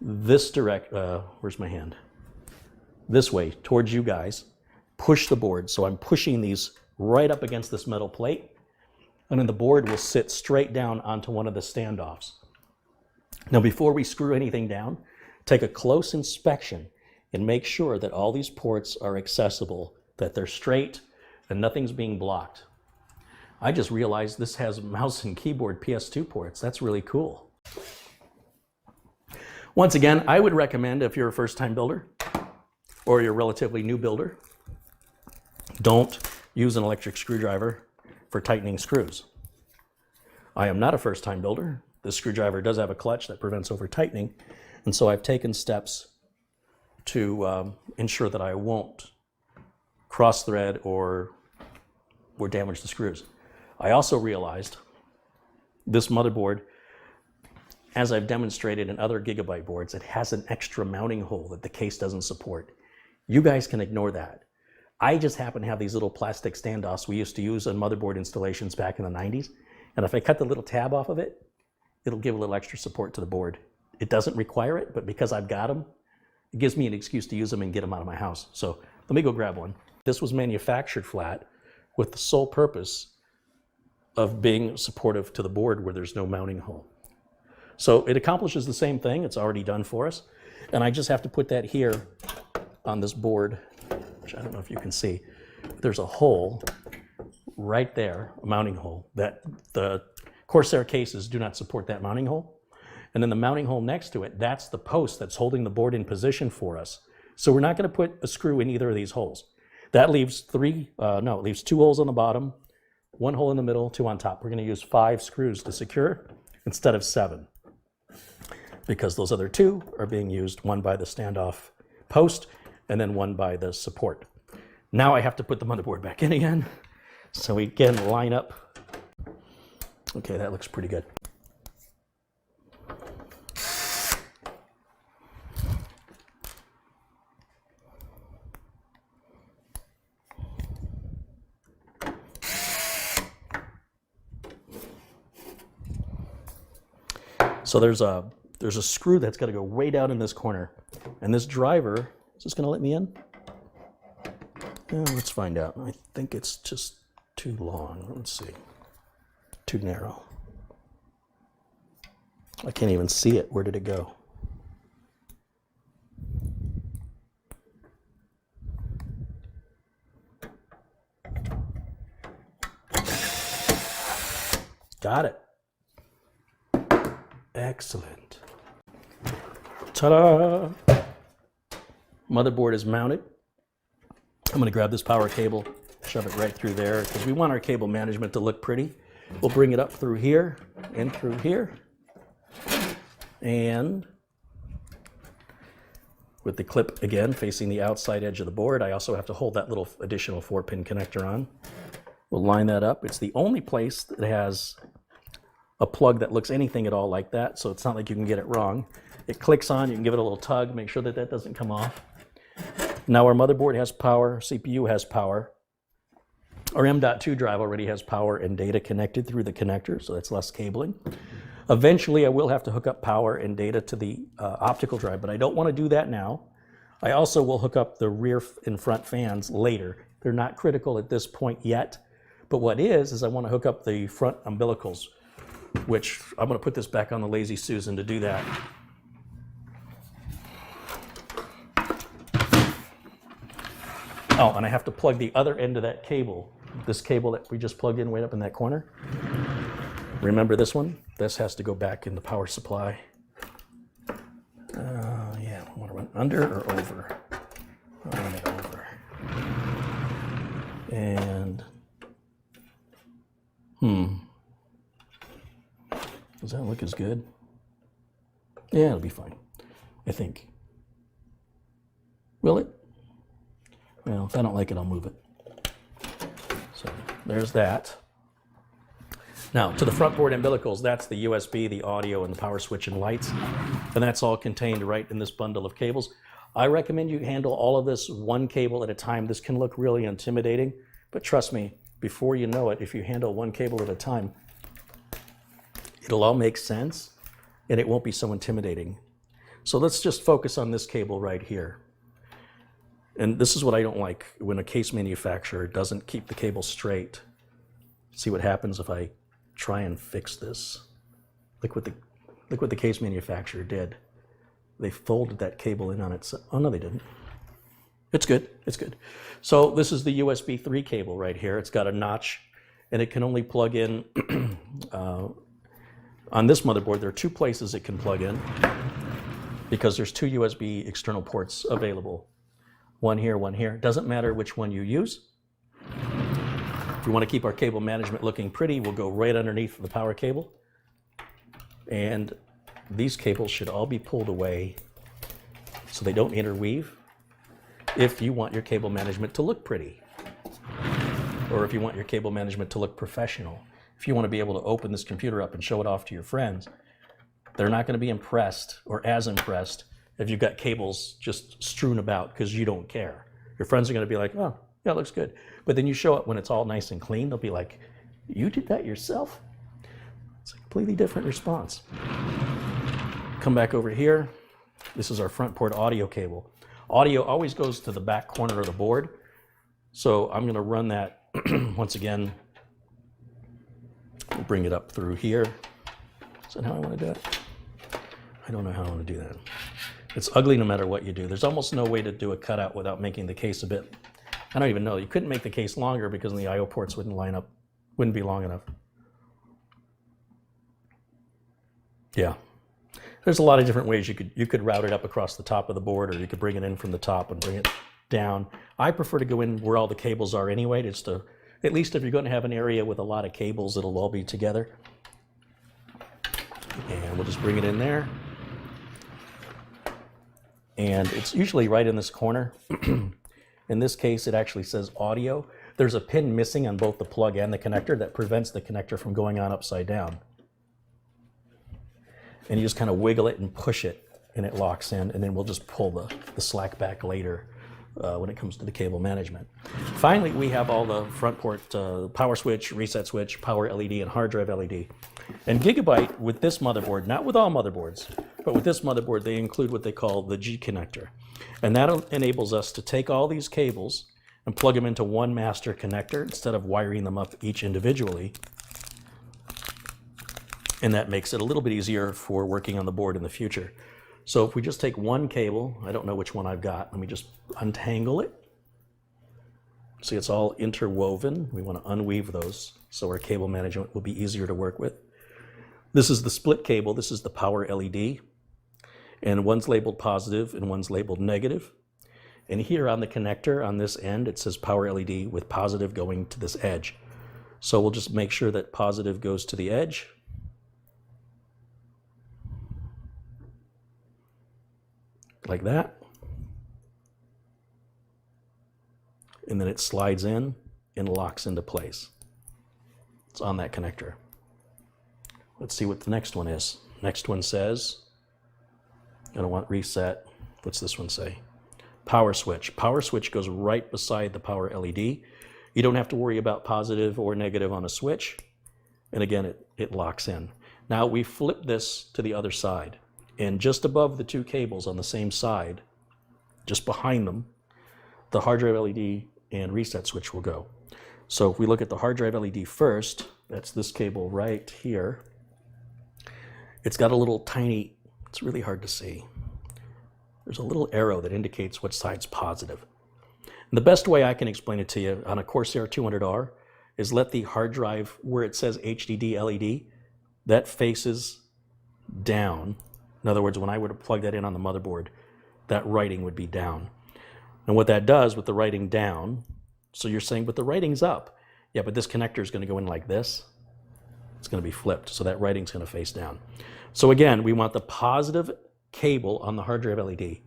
this where's my hand? This way, towards you guys. Push the board. So I'm pushing these right up against this metal plate. And then the board will sit straight down onto one of the standoffs. Now, before we screw anything down, take a close inspection and make sure that all these ports are accessible, that they're straight and nothing's being blocked. I just realized this has mouse and keyboard PS2 ports. That's really cool. Once again, I would recommend, if you're a first-time builder or you're a relatively new builder, don't use an electric screwdriver for tightening screws. I am not a first-time builder. This screwdriver does have a clutch that prevents over-tightening, and so I've taken steps to ensure that I won't cross-thread or damage the screws. I also realized this motherboard, as I've demonstrated in other Gigabyte boards, it has an extra mounting hole that the case doesn't support. You guys can ignore that. I just happen to have these little plastic standoffs we used to use on motherboard installations back in the 90s. And if I cut the little tab off of it, it'll give a little extra support to the board. It doesn't require it, but because I've got them, it gives me an excuse to use them and get them out of my house. So let me go grab one. This was manufactured flat with the sole purpose of being supportive to the board where there's no mounting hole. So it accomplishes the same thing. It's already done for us. And I just have to put that here on this board, which I don't know if you can see. There's a hole right there, a mounting hole, that the Corsair cases do not support that mounting hole. And then the mounting hole next to it, that's the post that's holding the board in position for us. So we're not going to put a screw in either of these holes. That leaves it leaves 2 holes on the bottom, 1 hole in the middle, 2 on top. We're going to use 5 screws to secure instead of 7, because those other 2 are being used, 1 by the standoff post and then 1 by the support. Now I have to put the motherboard back in again. So we again line up. Okay, that looks pretty good. So there's a screw that's got to go way down in this corner, and this driver, is this going to let me in? Yeah, let's find out. I think it's just too long. Let's see. Too narrow. I can't even see it. Where did it go? Got it. Excellent. Ta-da! Motherboard is mounted. I'm going to grab this power cable, shove it right through there, because we want our cable management to look pretty. We'll bring it up through here and through here. And with the clip, again, facing the outside edge of the board, I also have to hold that little additional 4-pin connector on. We'll line that up. It's the only place that has a plug that looks anything at all like that, so it's not like you can get it wrong. It clicks on, you can give it a little tug, make sure that that doesn't come off. Now our motherboard has power, CPU has power. Our M.2 drive already has power and data connected through the connector, so that's less cabling. Eventually I will have to hook up power and data to the optical drive, but I don't want to do that now. I also will hook up the rear and front fans later. They're not critical at this point yet, but what is I want to hook up the front umbilicals, which I'm going to put this back on the Lazy Susan to do that. Oh, and I have to plug the other end of that cable, this cable that we just plugged in way up in that corner. Remember this one? This has to go back in the power supply. Yeah, I want to run under or over? I'll run it over. And, does that look as good? Yeah, it'll be fine, I think. Will it? Well, if I don't like it, I'll move it. So there's that. Now, to the front board umbilicals, that's the USB, the audio, and the power switch and lights. And that's all contained right in this bundle of cables. I recommend you handle all of this one cable at a time. This can look really intimidating, but trust me, before you know it, if you handle one cable at a time, it'll all make sense, and it won't be so intimidating. So let's just focus on this cable right here. And this is what I don't like when a case manufacturer doesn't keep the cable straight. See what happens if I try and fix this. Look what the case manufacturer did. They folded that cable in on itself. Oh no, they didn't. It's good. It's good. So this is the USB 3 cable right here. It's got a notch, and it can only plug in. On this motherboard, there are 2 places it can plug in, because there's 2 USB external ports available. One here, one here. Doesn't matter which one you use. If we want to keep our cable management looking pretty, we'll go right underneath the power cable. And these cables should all be pulled away so they don't interweave if you want your cable management to look pretty, or if you want your cable management to look professional. If you want to be able to open this computer up and show it off to your friends, they're not going to be impressed or as impressed if you've got cables just strewn about because you don't care. Your friends are going to be like, oh, Yeah, it looks good. But then you show up when it's all nice and clean, they'll be like, you did that yourself? It's a completely different response. Come back over here. This is our front port audio cable. Audio always goes to the back corner of the board. So I'm gonna run that once again. We'll bring it up through here. Is that how I wanna do it? I don't know how I wanna do that. It's ugly no matter what you do. There's almost no way to do a cutout without making the case a bit, I don't even know. You couldn't make the case longer because the I/O ports wouldn't line up, wouldn't be long enough. Yeah. There's a lot of different ways you could route it up across the top of the board, or you could bring it in from the top and bring it down. I prefer to go in where all the cables are anyway, just to, at least if you're going to have an area with a lot of cables, it'll all be together. And we'll just bring it in there. And it's usually right in this corner. In this case, it actually says audio. There's a pin missing on both the plug and the connector that prevents the connector from going on upside down. And you just kind of wiggle it and push it, and it locks in, and then we'll just pull the slack back later when it comes to the cable management. Finally, we have all the front port power switch, reset switch, power LED, and hard drive LED. And Gigabyte, with this motherboard, not with all motherboards, but with this motherboard, they include what they call the G connector. And that enables us to take all these cables and plug them into one master connector instead of wiring them up each individually. And that makes it a little bit easier for working on the board in the future. So if we just take one cable, I don't know which one I've got, let me just untangle it. See, it's all interwoven. We want to unweave those so our cable management will be easier to work with. This is the split cable. This is the power LED. And one's labeled positive and one's labeled negative. And here on the connector on this end, it says power LED with positive going to this edge. So we'll just make sure that positive goes to the edge. Like that. And then it slides in and locks into place. It's on that connector. Let's see what the next one is. Next one says, I don't want reset. What's this one say? Power switch. Power switch goes right beside the power LED. You don't have to worry about positive or negative on a switch. And again, it locks in. Now we flip this to the other side. And just above the two cables on the same side, just behind them, the hard drive LED and reset switch will go. So if we look at the hard drive LED first, that's this cable right here. It's got a little tiny, it's really hard to see. There's a little arrow that indicates which side's positive. And the best way I can explain it to you on a Corsair 200R is let the hard drive, where it says HDD LED, that faces down. In other words, when I were to plug that in on the motherboard, that writing would be down. And what that does with the writing down, so you're saying, but the writing's up. Yeah, but this connector is going to go in like this. It's going to be flipped, so that writing's going to face down. So again, we want the positive cable on the hard drive LED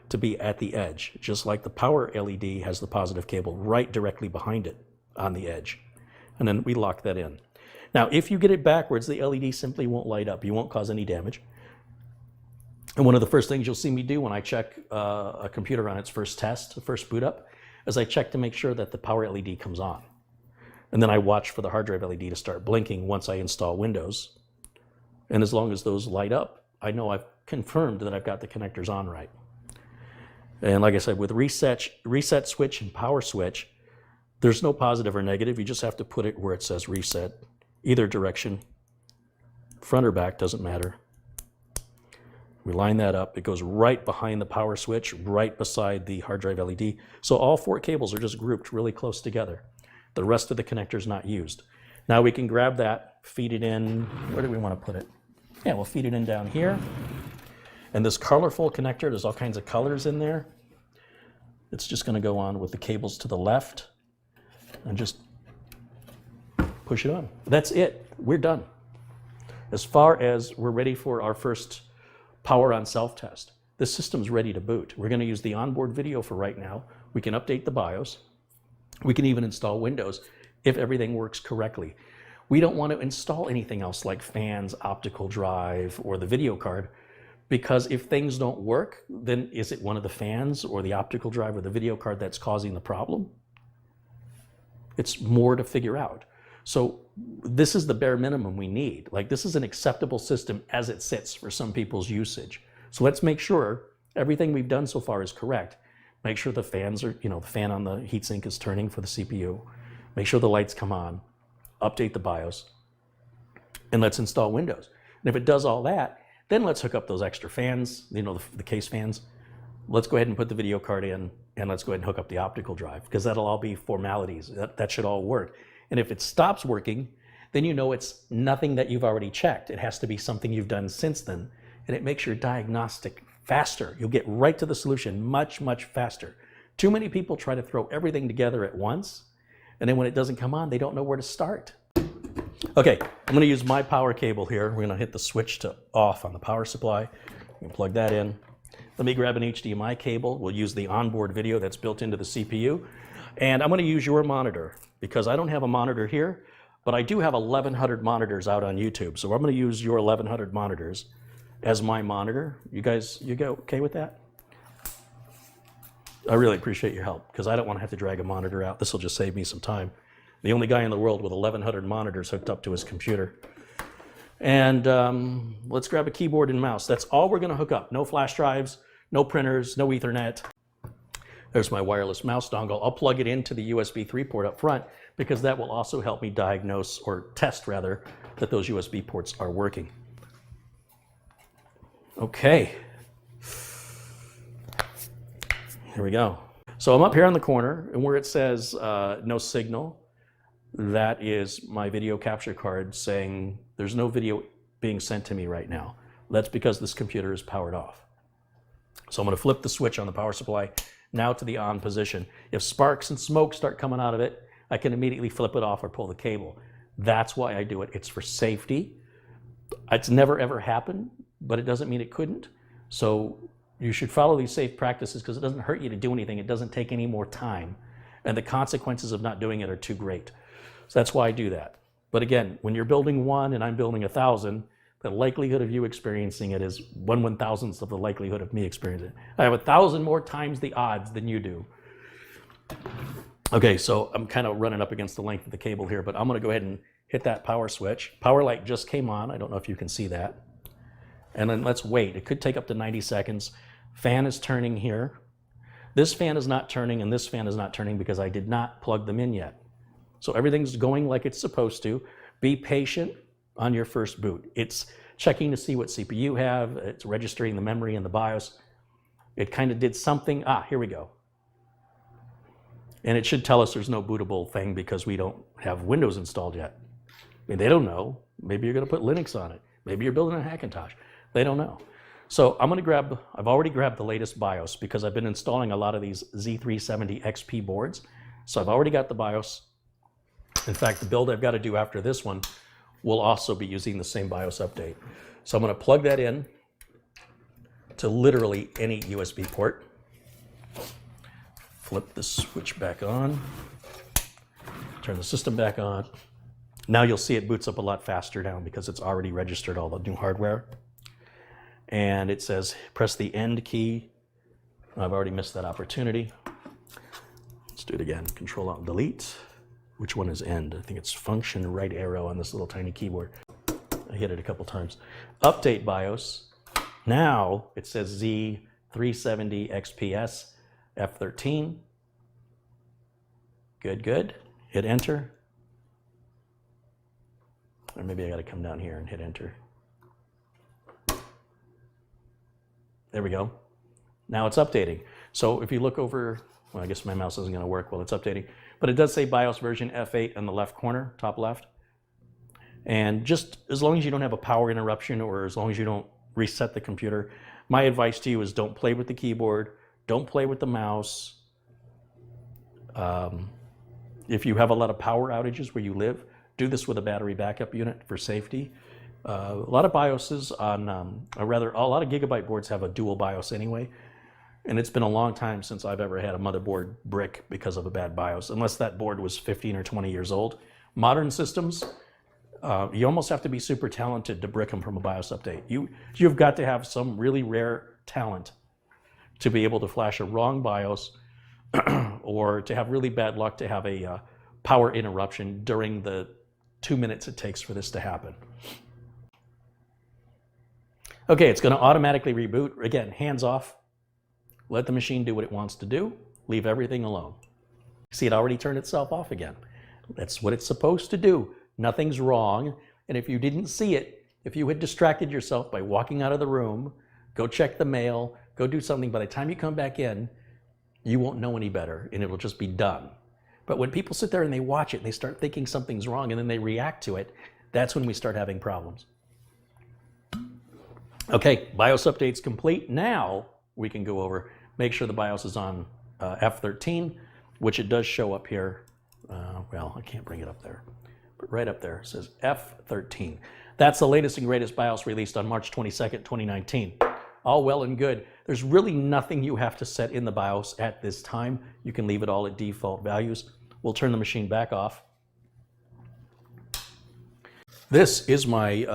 to be at the edge, just like the power LED has the positive cable right directly behind it on the edge. And then we lock that in. Now, if you get it backwards, the LED simply won't light up. You won't cause any damage. And one of the first things you'll see me do when I check a computer on its first test, the first boot up, is I check to make sure that the power LED comes on. And then I watch for the hard drive LED to start blinking once I install Windows. And as long as those light up, I know I've confirmed that I've got the connectors on right. And like I said, with reset switch and power switch, there's no positive or negative. You just have to put it where it says reset. Either direction, front or back, doesn't matter. We line that up. It goes right behind the power switch, right beside the hard drive LED. So all four cables are just grouped really close together. The rest of the connector is not used. Now we can grab that, feed it in. Where do we want to put it? Yeah, we'll feed it in down here. And this colorful connector, there's all kinds of colors in there. It's just going to go on with the cables to the left and just push it on. That's it. We're done. As far as we're ready for our first power on self-test, the system's ready to boot. We're going to use the onboard video for right now. We can update the BIOS. We can even install Windows if everything works correctly. We don't want to install anything else like fans, optical drive, or the video card, because if things don't work, then is it one of the fans or the optical drive or the video card that's causing the problem? It's more to figure out. So this is the bare minimum we need. Like, this is an acceptable system as it sits for some people's usage. So let's make sure everything we've done so far is correct. Make sure the fans are, the fan on the heatsink is turning for the CPU. Make sure the lights come on. Update the BIOS. And let's install Windows. And if it does all that, then let's hook up those extra fans, the case fans. Let's go ahead and put the video card in, and let's go ahead and hook up the optical drive, because that'll all be formalities. That should all work. And if it stops working, then you know it's nothing that you've already checked. It has to be something you've done since then. And it makes your diagnostic faster. You'll get right to the solution much, much faster. Too many people try to throw everything together at once, and then when it doesn't come on, they don't know where to start. Okay, I'm going to use my power cable here. We're going to hit the switch to off on the power supply. We can plug that in. Let me grab an HDMI cable. We'll use the onboard video that's built into the CPU. And I'm going to use your monitor, because I don't have a monitor here, but I do have 1,100 monitors out on YouTube. So I'm going to use your 1,100 monitors as my monitor. You guys okay with that? I really appreciate your help, because I don't want to have to drag a monitor out. This will just save me some time. The only guy in the world with 1,100 monitors hooked up to his computer. And let's grab a keyboard and mouse. That's all we're going to hook up. No flash drives, no printers, no Ethernet. There's my wireless mouse dongle. I'll plug it into the USB 3 port up front, because that will also help me diagnose, or test rather, that those USB ports are working. Okay. Here we go. So I'm up here on the corner, and where it says no signal, that is my video capture card saying there's no video being sent to me right now. That's because this computer is powered off. So I'm going to flip the switch on the power supply now to the on position. If sparks and smoke start coming out of it, I can immediately flip it off or pull the cable. That's why I do it. It's for safety. It's never ever happened, but it doesn't mean it couldn't. So you should follow these safe practices, because it doesn't hurt you to do anything. It doesn't take any more time. And the consequences of not doing it are too great. So that's why I do that. But again, when you're building one and I'm building 1,000, the likelihood of you experiencing it is 1/1000th of the likelihood of me experiencing it. I have 1,000 more times the odds than you do. Okay, so I'm kind of running up against the length of the cable here, but I'm going to go ahead and hit that power switch. Power light just came on. I don't know if you can see that. And then let's wait. It could take up to 90 seconds. Fan is turning here. This fan is not turning, and this fan is not turning because I did not plug them in yet. So everything's going like it's supposed to. Be patient on your first boot. It's checking to see what CPU you have. It's registering the memory and the BIOS. It kind of did something. Here we go. And it should tell us there's no bootable thing because we don't have Windows installed yet. I mean, they don't know. Maybe you're going to put Linux on it. Maybe you're building a Hackintosh. They don't know. So I'm going to I've already grabbed the latest BIOS, because I've been installing a lot of these Z370 XP boards. So I've already got the BIOS. In fact, the build I've got to do after this one will also be using the same BIOS update. So I'm going to plug that in to literally any USB port. Flip the switch back on. Turn the system back on. Now you'll see it boots up a lot faster now, because it's already registered all the new hardware. And it says press the end key. I've already missed that opportunity. Let's do it again. Control Alt Delete. Which one is end? I think it's function right arrow on this little tiny keyboard. I hit it a couple times. Update BIOS. Now it says Z370 XPS F13. Good, good. Hit enter. Or maybe I got to come down here and hit enter. There we go. Now it's updating. So if you look over, well, I guess my mouse isn't going to work while it's updating, but it does say BIOS version F8 in the left corner, top left. And just as long as you don't have a power interruption, or as long as you don't reset the computer, my advice to you is don't play with the keyboard, don't play with the mouse. If you have a lot of power outages where you live, do this with a battery backup unit for safety. A lot of BIOSes on, a lot of Gigabyte boards have a dual BIOS anyway. And it's been a long time since I've ever had a motherboard brick because of a bad BIOS, unless that board was 15 or 20 years old. Modern systems, you almost have to be super talented to brick them from a BIOS update. You've got to have some really rare talent to be able to flash a wrong BIOS or to have really bad luck to have a power interruption during the 2 minutes it takes for this to happen. Okay, it's going to automatically reboot. Again, hands off. Let the machine do what it wants to do. Leave everything alone. See, it already turned itself off again. That's what it's supposed to do. Nothing's wrong. And if you didn't see it, if you had distracted yourself by walking out of the room, go check the mail, go do something, by the time you come back in, you won't know any better and it'll just be done. But when people sit there and they watch it and they start thinking something's wrong and then they react to it, that's when we start having problems. Okay, BIOS update's complete. Now we can go over, make sure the BIOS is on F13, which it does show up here. Well, I can't bring it up there, but right up there it says F13. That's the latest and greatest BIOS released on March 22nd, 2019. All well and good. There's really nothing you have to set in the BIOS at this time. You can leave it all at default values. We'll turn the machine back off. This is my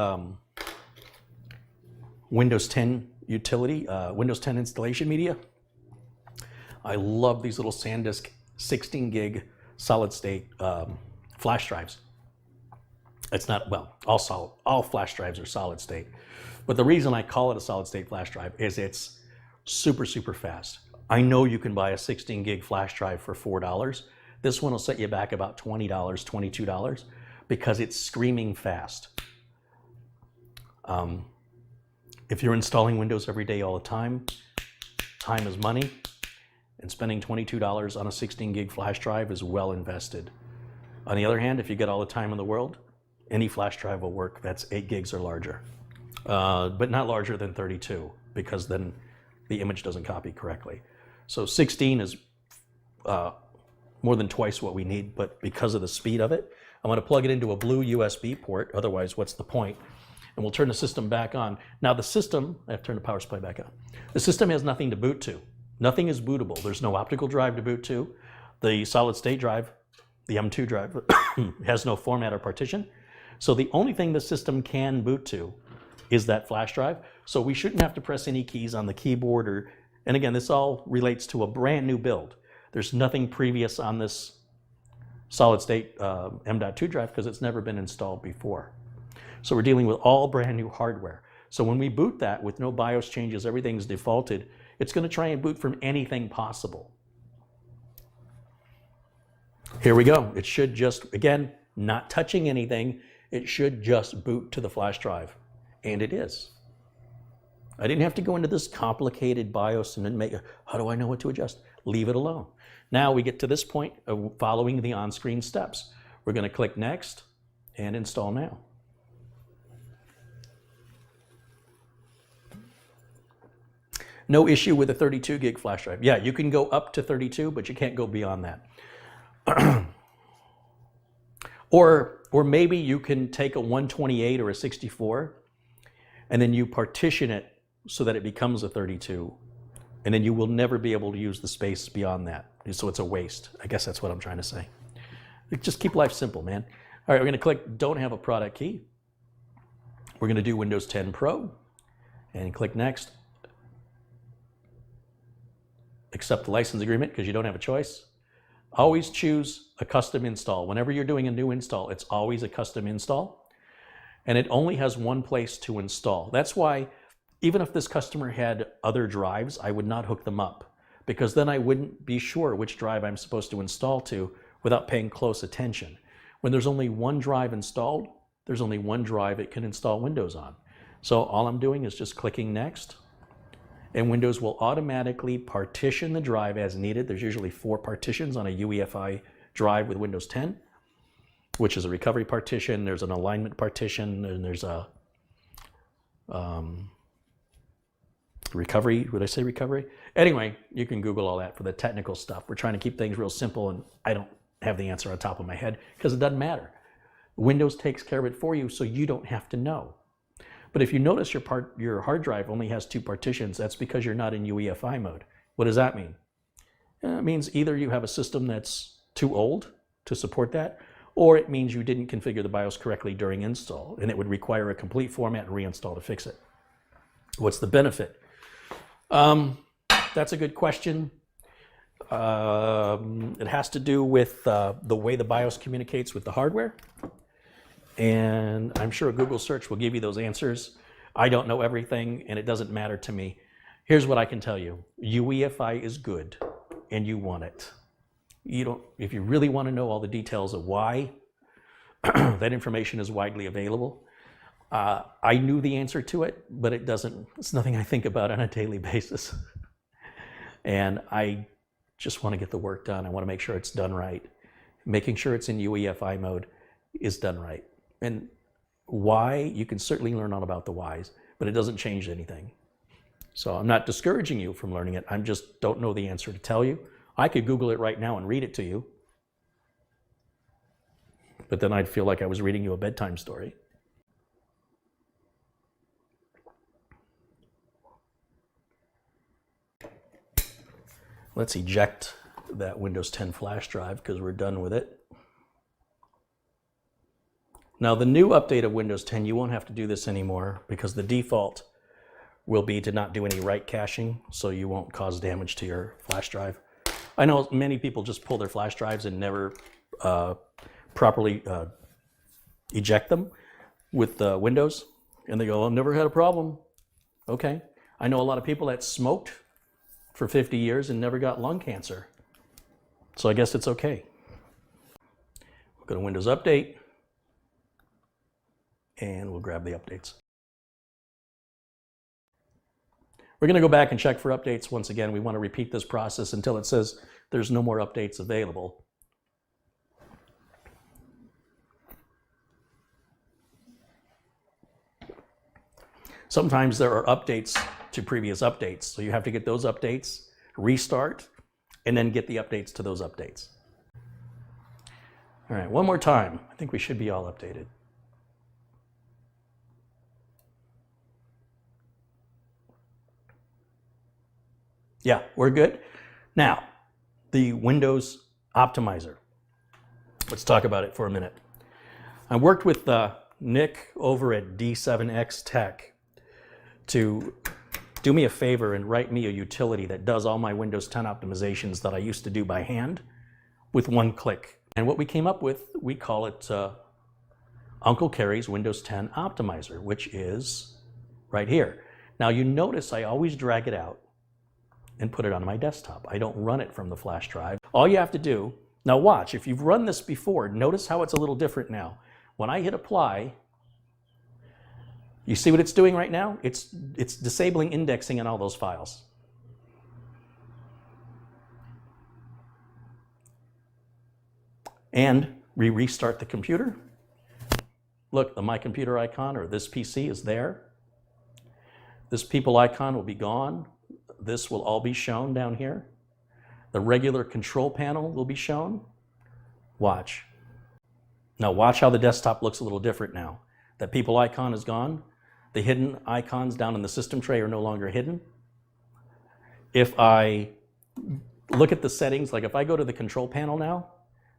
Windows 10 utility, Windows 10 installation media. I love these little SanDisk 16 gig solid state flash drives. It's not, well, all flash drives are solid state. But the reason I call it a solid state flash drive is it's super, super fast. I know you can buy a 16 gig flash drive for $4. This one will set you back about $20, $22 because it's screaming fast. If you're installing Windows every day all the time is money, and spending $22 on a 16 gig flash drive is well invested. On the other hand, if you get all the time in the world, any flash drive will work that's 8 gigs or larger, but not larger than 32 because then the image doesn't copy correctly. So 16 is more than twice what we need, but because of the speed of it, I'm going to plug it into a blue USB port. Otherwise, what's the point? And we'll turn the system back on. Now the system, I have to turn the power supply back on. The system has nothing to boot to. Nothing is bootable. There's no optical drive to boot to. The solid state drive, the M2 drive, has no format or partition. So the only thing the system can boot to is that flash drive. So we shouldn't have to press any keys on the keyboard or, and again, this all relates to a brand new build. There's nothing previous on this solid state M.2 drive because it's never been installed before. So we're dealing with all brand new hardware. So when we boot that with no BIOS changes, everything's defaulted, it's going to try and boot from anything possible. Here we go. It should just, again, not touching anything, it should just boot to the flash drive. And it is. I didn't have to go into this complicated BIOS and then make, how do I know what to adjust? Leave it alone. Now we get to this point of following the on-screen steps. We're going to click Next and Install Now. No issue with a 32 gig flash drive. Yeah, you can go up to 32, but you can't go beyond that. Or maybe you can take a 128 or a 64, and then you partition it so that it becomes a 32, and then you will never be able to use the space beyond that. So it's a waste. I guess that's what I'm trying to say. Just keep life simple, man. All right, we're going to click Don't Have a Product Key. We're going to do Windows 10 Pro, and click Next. Accept the license agreement because you don't have a choice. Always choose a custom install. Whenever you're doing a new install, it's always a custom install. And it only has one place to install. That's why even if this customer had other drives, I would not hook them up because then I wouldn't be sure which drive I'm supposed to install to without paying close attention. When there's only one drive installed, there's only one drive it can install Windows on. So all I'm doing is just clicking Next. And Windows will automatically partition the drive as needed. There's usually 4 partitions on a UEFI drive with Windows 10, which is a recovery partition, there's an alignment partition, and there's a recovery, would I say recovery? Anyway, you can Google all that for the technical stuff. We're trying to keep things real simple, and I don't have the answer on top of my head because it doesn't matter. Windows takes care of it for you so you don't have to know. But if you notice your hard drive only has 2 partitions, that's because you're not in UEFI mode. What does that mean? It means either you have a system that's too old to support that, or it means you didn't configure the BIOS correctly during install, and it would require a complete format and reinstall to fix it. What's the benefit? That's a good question. It has to do with the way the BIOS communicates with the hardware. And I'm sure a Google search will give you those answers. I don't know everything, and it doesn't matter to me. Here's what I can tell you. UEFI is good, and you want it. If you really want to know all the details of why, that information is widely available. I knew the answer to it, but it's nothing I think about on a daily basis. And I just want to get the work done. I want to make sure it's done right. Making sure it's in UEFI mode is done right. And why, you can certainly learn all about the whys, but it doesn't change anything. So I'm not discouraging you from learning it. I just don't know the answer to tell you. I could Google it right now and read it to you, but then I'd feel like I was reading you a bedtime story. Let's eject that Windows 10 flash drive because we're done with it. Now, the new update of Windows 10, you won't have to do this anymore because the default will be to not do any write caching, so you won't cause damage to your flash drive. I know many people just pull their flash drives and never properly eject them with Windows, and they go, I've never had a problem. Okay. I know a lot of people that smoked for 50 years and never got lung cancer. So I guess it's okay. We'll go to Windows Update, and we'll grab the updates. We're going to go back and check for updates once again. We want to repeat this process until it says there's no more updates available. Sometimes there are updates to previous updates, so you have to get those updates, restart, and then get the updates to those updates. All right, one more time. I think we should be all updated. Yeah, we're good. Now, the Windows Optimizer. Let's talk about it for a minute. I worked with Nick over at D7X Tech to do me a favor and write me a utility that does all my Windows 10 optimizations that I used to do by hand with one click. And what we came up with, we call it Uncle Carey's Windows 10 Optimizer, which is right here. Now you notice I always drag it out and put it on my desktop. I don't run it from the flash drive. All you have to do, now watch, if you've run this before, notice how it's a little different now. When I hit apply, you see what it's doing right now? It's disabling indexing on all those files. And we restart the computer. Look, the My Computer icon or this PC is there. This People icon will be gone. This will all be shown down here. The regular control panel will be shown. Watch. Now watch how the desktop looks a little different now. That People icon is gone. The hidden icons down in the system tray are no longer hidden. If I look at the settings, like if I go to the control panel now,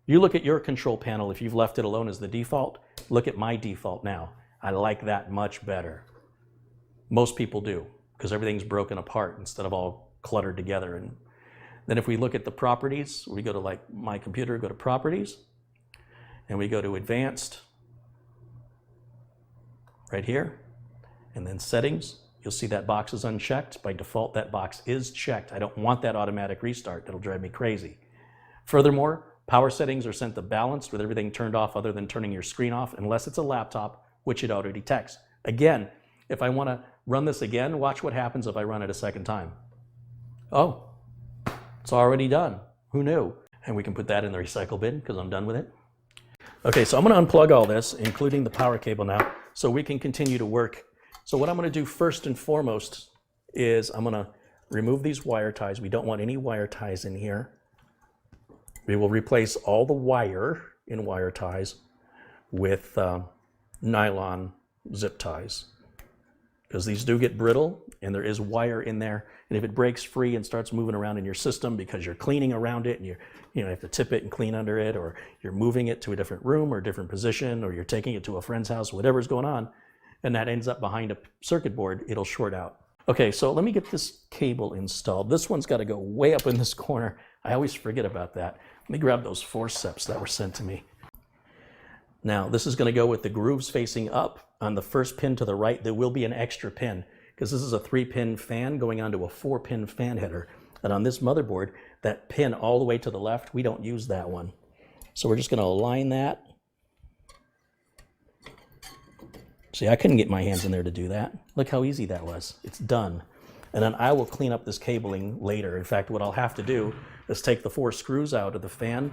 you look at your control panel, if you've left it alone as the default, look at my default now. I like that much better. Most people do, because everything's broken apart instead of all cluttered together. And then if we look at the properties, we go to like My Computer, go to Properties, and we go to Advanced, right here, and then Settings. You'll see that box is unchecked. By default, that box is checked. I don't want that automatic restart. That'll drive me crazy. Furthermore, power settings are set to balanced with everything turned off other than turning your screen off, unless it's a laptop, which it auto detects. Again, if I want to run this again, watch what happens if I run it a second time. Oh, it's already done. Who knew? And we can put that in the recycle bin because I'm done with it. Okay, so I'm going to unplug all this, including the power cable now, so we can continue to work. So what I'm going to do first and foremost is I'm going to remove these wire ties. We don't want any wire ties in here. We will replace all the wire in wire ties with nylon zip ties, because these do get brittle and there is wire in there. And if it breaks free and starts moving around in your system because you're cleaning around it and you have to tip it and clean under it, or you're moving it to a different room or a different position, or you're taking it to a friend's house, whatever's going on, and that ends up behind a circuit board, it'll short out. Okay, so let me get this cable installed. This one's got to go way up in this corner. I always forget about that. Let me grab those forceps that were sent to me. Now, this is going to go with the grooves facing up. On the first pin to the right, there will be an extra pin because this is a 3-pin fan going onto a 4-pin fan header. And on this motherboard, that pin all the way to the left, we don't use that one. So we're just going to align that. See, I couldn't get my hands in there to do that. Look how easy that was. It's done. And then I will clean up this cabling later. In fact, what I'll have to do is take the 4 screws out of the fan,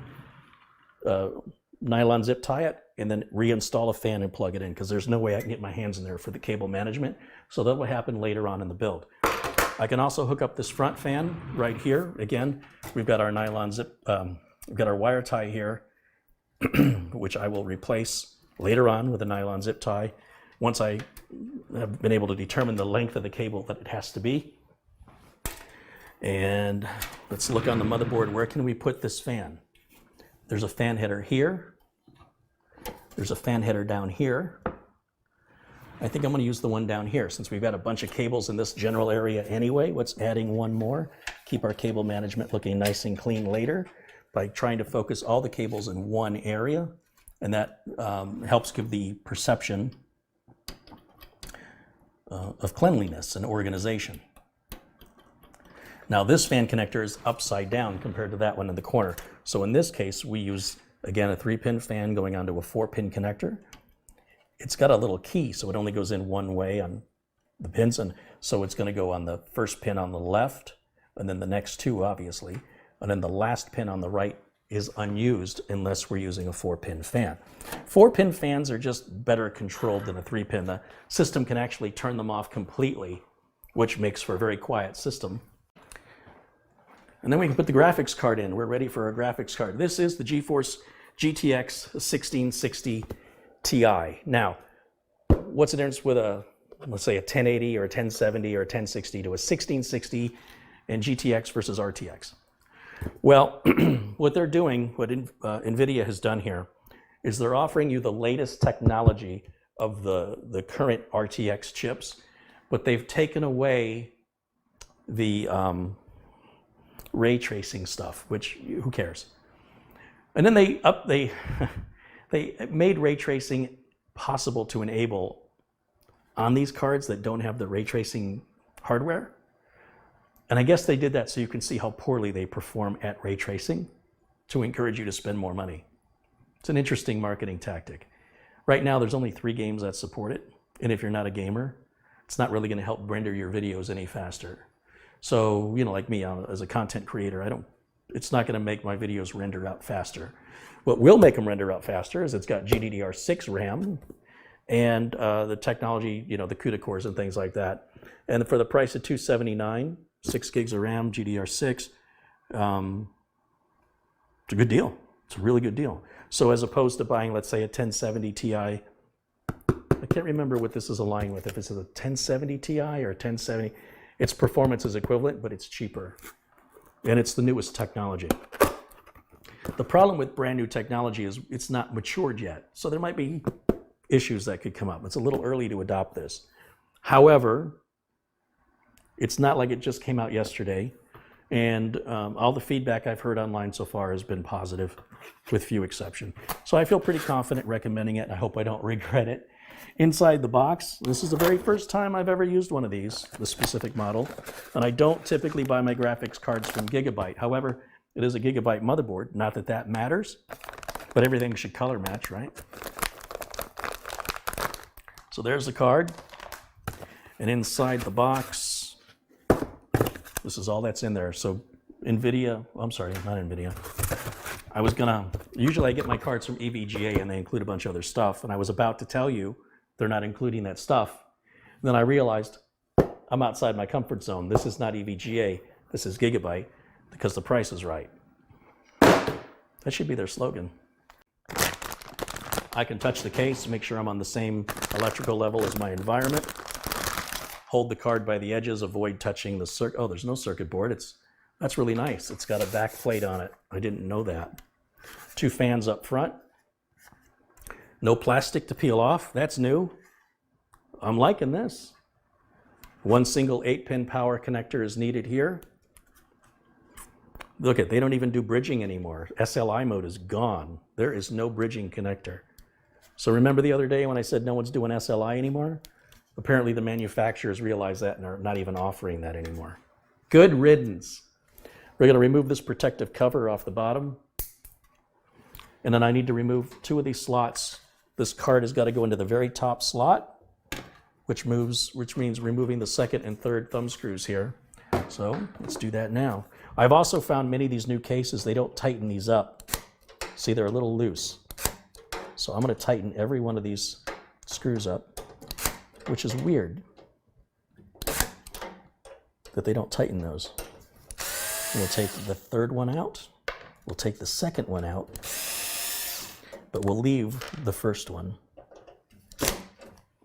nylon zip tie it, and then reinstall a fan and plug it in, because there's no way I can get my hands in there for the cable management. So that will happen later on in the build. I can also hook up this front fan right here. Again, we've got our nylon zip, we've got our wire tie here, which I will replace later on with a nylon zip tie once I have been able to determine the length of the cable that it has to be. And let's look on the motherboard. Where can we put this fan? There's a fan header here. There's a fan header down here. I think I'm going to use the one down here since we've got a bunch of cables in this general area anyway. Let's adding one more. Keep our cable management looking nice and clean later by trying to focus all the cables in one area. And that helps give the perception of cleanliness and organization. Now this fan connector is upside down compared to that one in the corner. So in this case, we use, again, a 3-pin fan going onto a 4-pin connector. It's got a little key, so it only goes in one way on the pins, and so it's going to go on the first pin on the left, and then the next 2, obviously, and then the last pin on the right is unused unless we're using a 4-pin fan. 4-pin fans are just better controlled than a 3-pin. The system can actually turn them off completely, which makes for a very quiet system. And then we can put the graphics card in. We're ready for our graphics card. This is the GeForce GTX 1660 Ti. Now, what's the difference with a, let's say, a 1080 or a 1070 or a 1060 to a 1660 and GTX versus RTX? Well, what they're doing, what NVIDIA has done here, is they're offering you the latest technology of the current RTX chips, but they've taken away the ray tracing stuff, which who cares? And then they made ray tracing possible to enable on these cards that don't have the ray tracing hardware. And I guess they did that so you can see how poorly they perform at ray tracing to encourage you to spend more money. It's an interesting marketing tactic. Right now, there's only 3 games that support it. And if you're not a gamer, it's not really going to help render your videos any faster. So, you know, like me, as a content creator, it's not going to make my videos render out faster. What will make them render out faster is it's got GDDR6 RAM and the technology, you know, the CUDA cores and things like that. And for the price of $279, 6 gigs of RAM, GDDR6, it's a good deal. It's a really good deal. So as opposed to buying, let's say, a 1070 Ti, I can't remember what this is aligned with, if it's a 1070 Ti or a 1070, its performance is equivalent, but it's cheaper. And it's the newest technology. The problem with brand new technology is it's not matured yet. So there might be issues that could come up. It's a little early to adopt this. However, it's not like it just came out yesterday. And all the feedback I've heard online so far has been positive, with few exceptions. So I feel pretty confident recommending it, and I hope I don't regret it. Inside the box, this is the very first time I've ever used one of these, the specific model. And I don't typically buy my graphics cards from Gigabyte. However, it is a Gigabyte motherboard. Not that that matters, but everything should color match, right? So there's the card. And inside the box, this is all that's in there. So NVIDIA, I'm sorry, not NVIDIA. Usually I get my cards from EVGA and they include a bunch of other stuff. And I was about to tell you they're not including that stuff. And then I realized I'm outside my comfort zone. This is not EVGA, this is Gigabyte, because the price is right. That should be their slogan. I can touch the case, make sure I'm on the same electrical level as my environment. Hold the card by the edges, avoid touching the circuit. Oh, there's no circuit board. That's really nice. It's got a back plate on it. I didn't know that. 2 fans up front. No plastic to peel off. That's new. I'm liking this. One single 8-pin power connector is needed here. Look at, they don't even do bridging anymore. SLI mode is gone. There is no bridging connector. So remember the other day when I said no one's doing SLI anymore? Apparently the manufacturers realize that and are not even offering that anymore. Good riddance. We're going to remove this protective cover off the bottom. And then I need to remove 2 of these slots. This card has got to go into the very top slot, which means removing the 2nd and 3rd thumb screws here. So let's do that now. I've also found many of these new cases, they don't tighten these up. See, they're a little loose. So I'm going to tighten every one of these screws up, which is weird that they don't tighten those. We'll take the 3rd one out. We'll take the 2nd one out, but we'll leave the 1st one.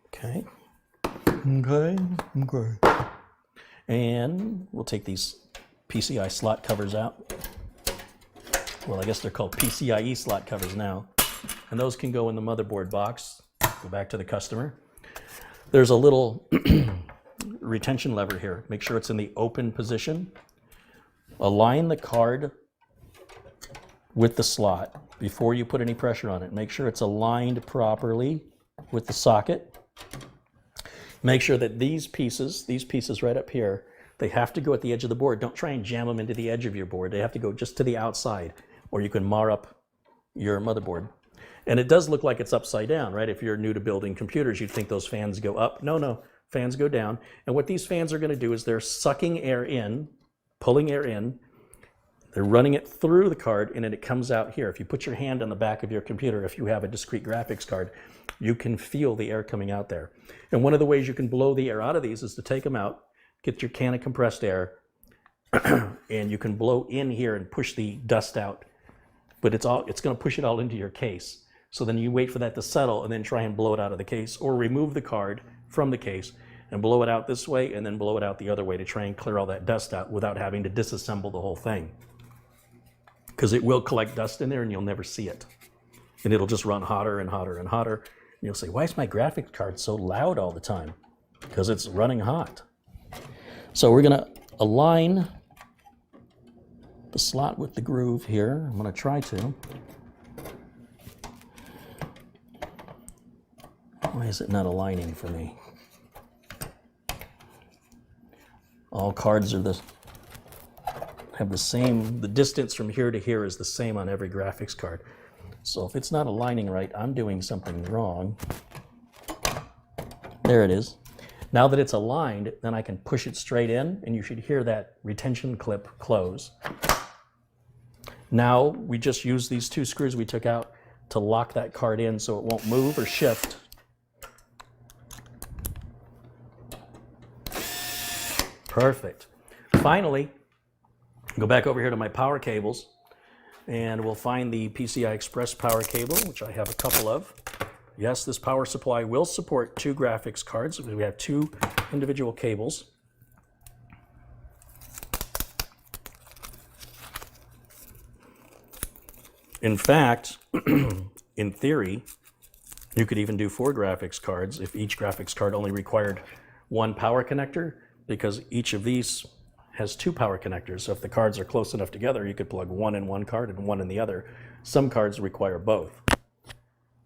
Okay. Okay. And we'll take these PCI slot covers out. Well, I guess they're called PCIe slot covers now. And those can go in the motherboard box. Go back to the customer. There's a little retention lever here. Make sure it's in the open position. Align the card with the slot before you put any pressure on it. Make sure it's aligned properly with the socket. Make sure that these pieces right up here, they have to go at the edge of the board. Don't try and jam them into the edge of your board. They have to go just to the outside, or you can mar up your motherboard. And it does look like it's upside down, right? If you're new to building computers, you'd think those fans go up. No, fans go down. And what these fans are going to do is they're sucking air in, pulling air in. They're running it through the card, and then it comes out here. If you put your hand on the back of your computer, if you have a discrete graphics card, you can feel the air coming out there. And one of the ways you can blow the air out of these is to take them out, get your can of compressed air, and you can blow in here and push the dust out. But it's going to push it all into your case. So then you wait for that to settle and then try and blow it out of the case, or remove the card from the case and blow it out this way and then blow it out the other way to try and clear all that dust out without having to disassemble the whole thing. Because it will collect dust in there and you'll never see it. And it'll just run hotter and hotter and hotter. And you'll say, why is my graphics card so loud all the time? Because it's running hot. So we're going to align the slot with the groove here. I'm going to try to. Why is it not aligning for me? All cards are have the same, the distance from here to here is the same on every graphics card. So if it's not aligning right, I'm doing something wrong. There it is. Now that it's aligned, then I can push it straight in, and you should hear that retention clip close. Now we just use these 2 screws we took out to lock that card in so it won't move or shift. Perfect. Finally, go back over here to my power cables, and we'll find the PCI Express power cable, which I have a couple of. Yes, this power supply will support 2 graphics cards. We have 2 individual cables. In fact, in theory, you could even do 4 graphics cards if each graphics card only required 1 power connector, because each of these has 2 power connectors. So if the cards are close enough together, you could plug 1 in one card and 1 in the other. Some cards require both.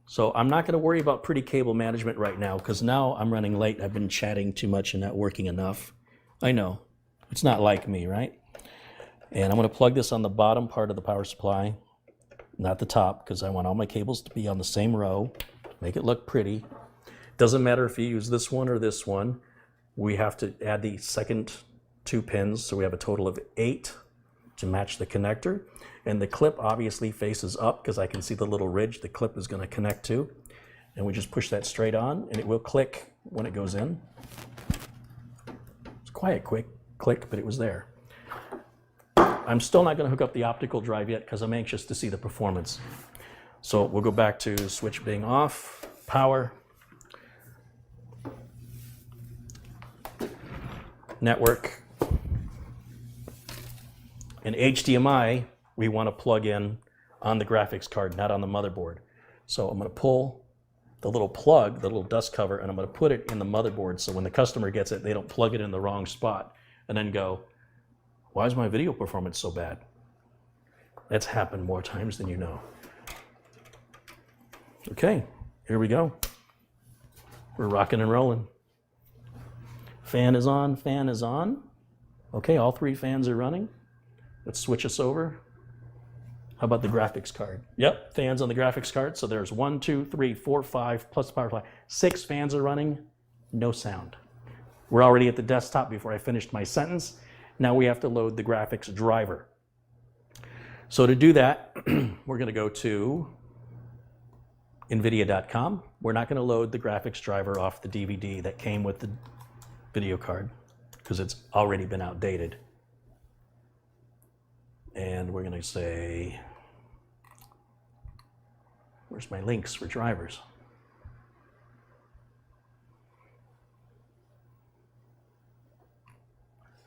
So I'm not going to worry about pretty cable management right now, because now I'm running late. I've been chatting too much and not working enough. I know. It's not like me, right? And I'm going to plug this on the bottom part of the power supply, not the top, because I want all my cables to be on the same row. Make it look pretty. Doesn't matter if you use this one or this one. We have to add the second 2 pins, so we have a total of 8 to match the connector. And the clip obviously faces up because I can see the little ridge the clip is going to connect to. And we just push that straight on, and it will click when it goes in. It's quite a quick click, but it was there. I'm still not going to hook up the optical drive yet because I'm anxious to see the performance. So we'll go back to switch being off, power, network, and HDMI we want to plug in on the graphics card, not on the motherboard. So I'm going to pull the little plug, the little dust cover, and I'm going to put it in the motherboard so when the customer gets it, they don't plug it in the wrong spot and then go, why is my video performance so bad? That's happened more times than you know. Okay, here we go. We're rocking and rolling. Fan is on, fan is on. Okay, all 3 fans are running. Let's switch us over. How about the graphics card? Yep, fans on the graphics card. So there's 1, 2, 3, 4, 5, plus the power supply. 6 fans are running, no sound. We're already at the desktop before I finished my sentence. Now we have to load the graphics driver. So to do that, we're going to go to NVIDIA.com. We're not going to load the graphics driver off the DVD that came with the video card because it's already been outdated. And we're going to say, where's my links for drivers?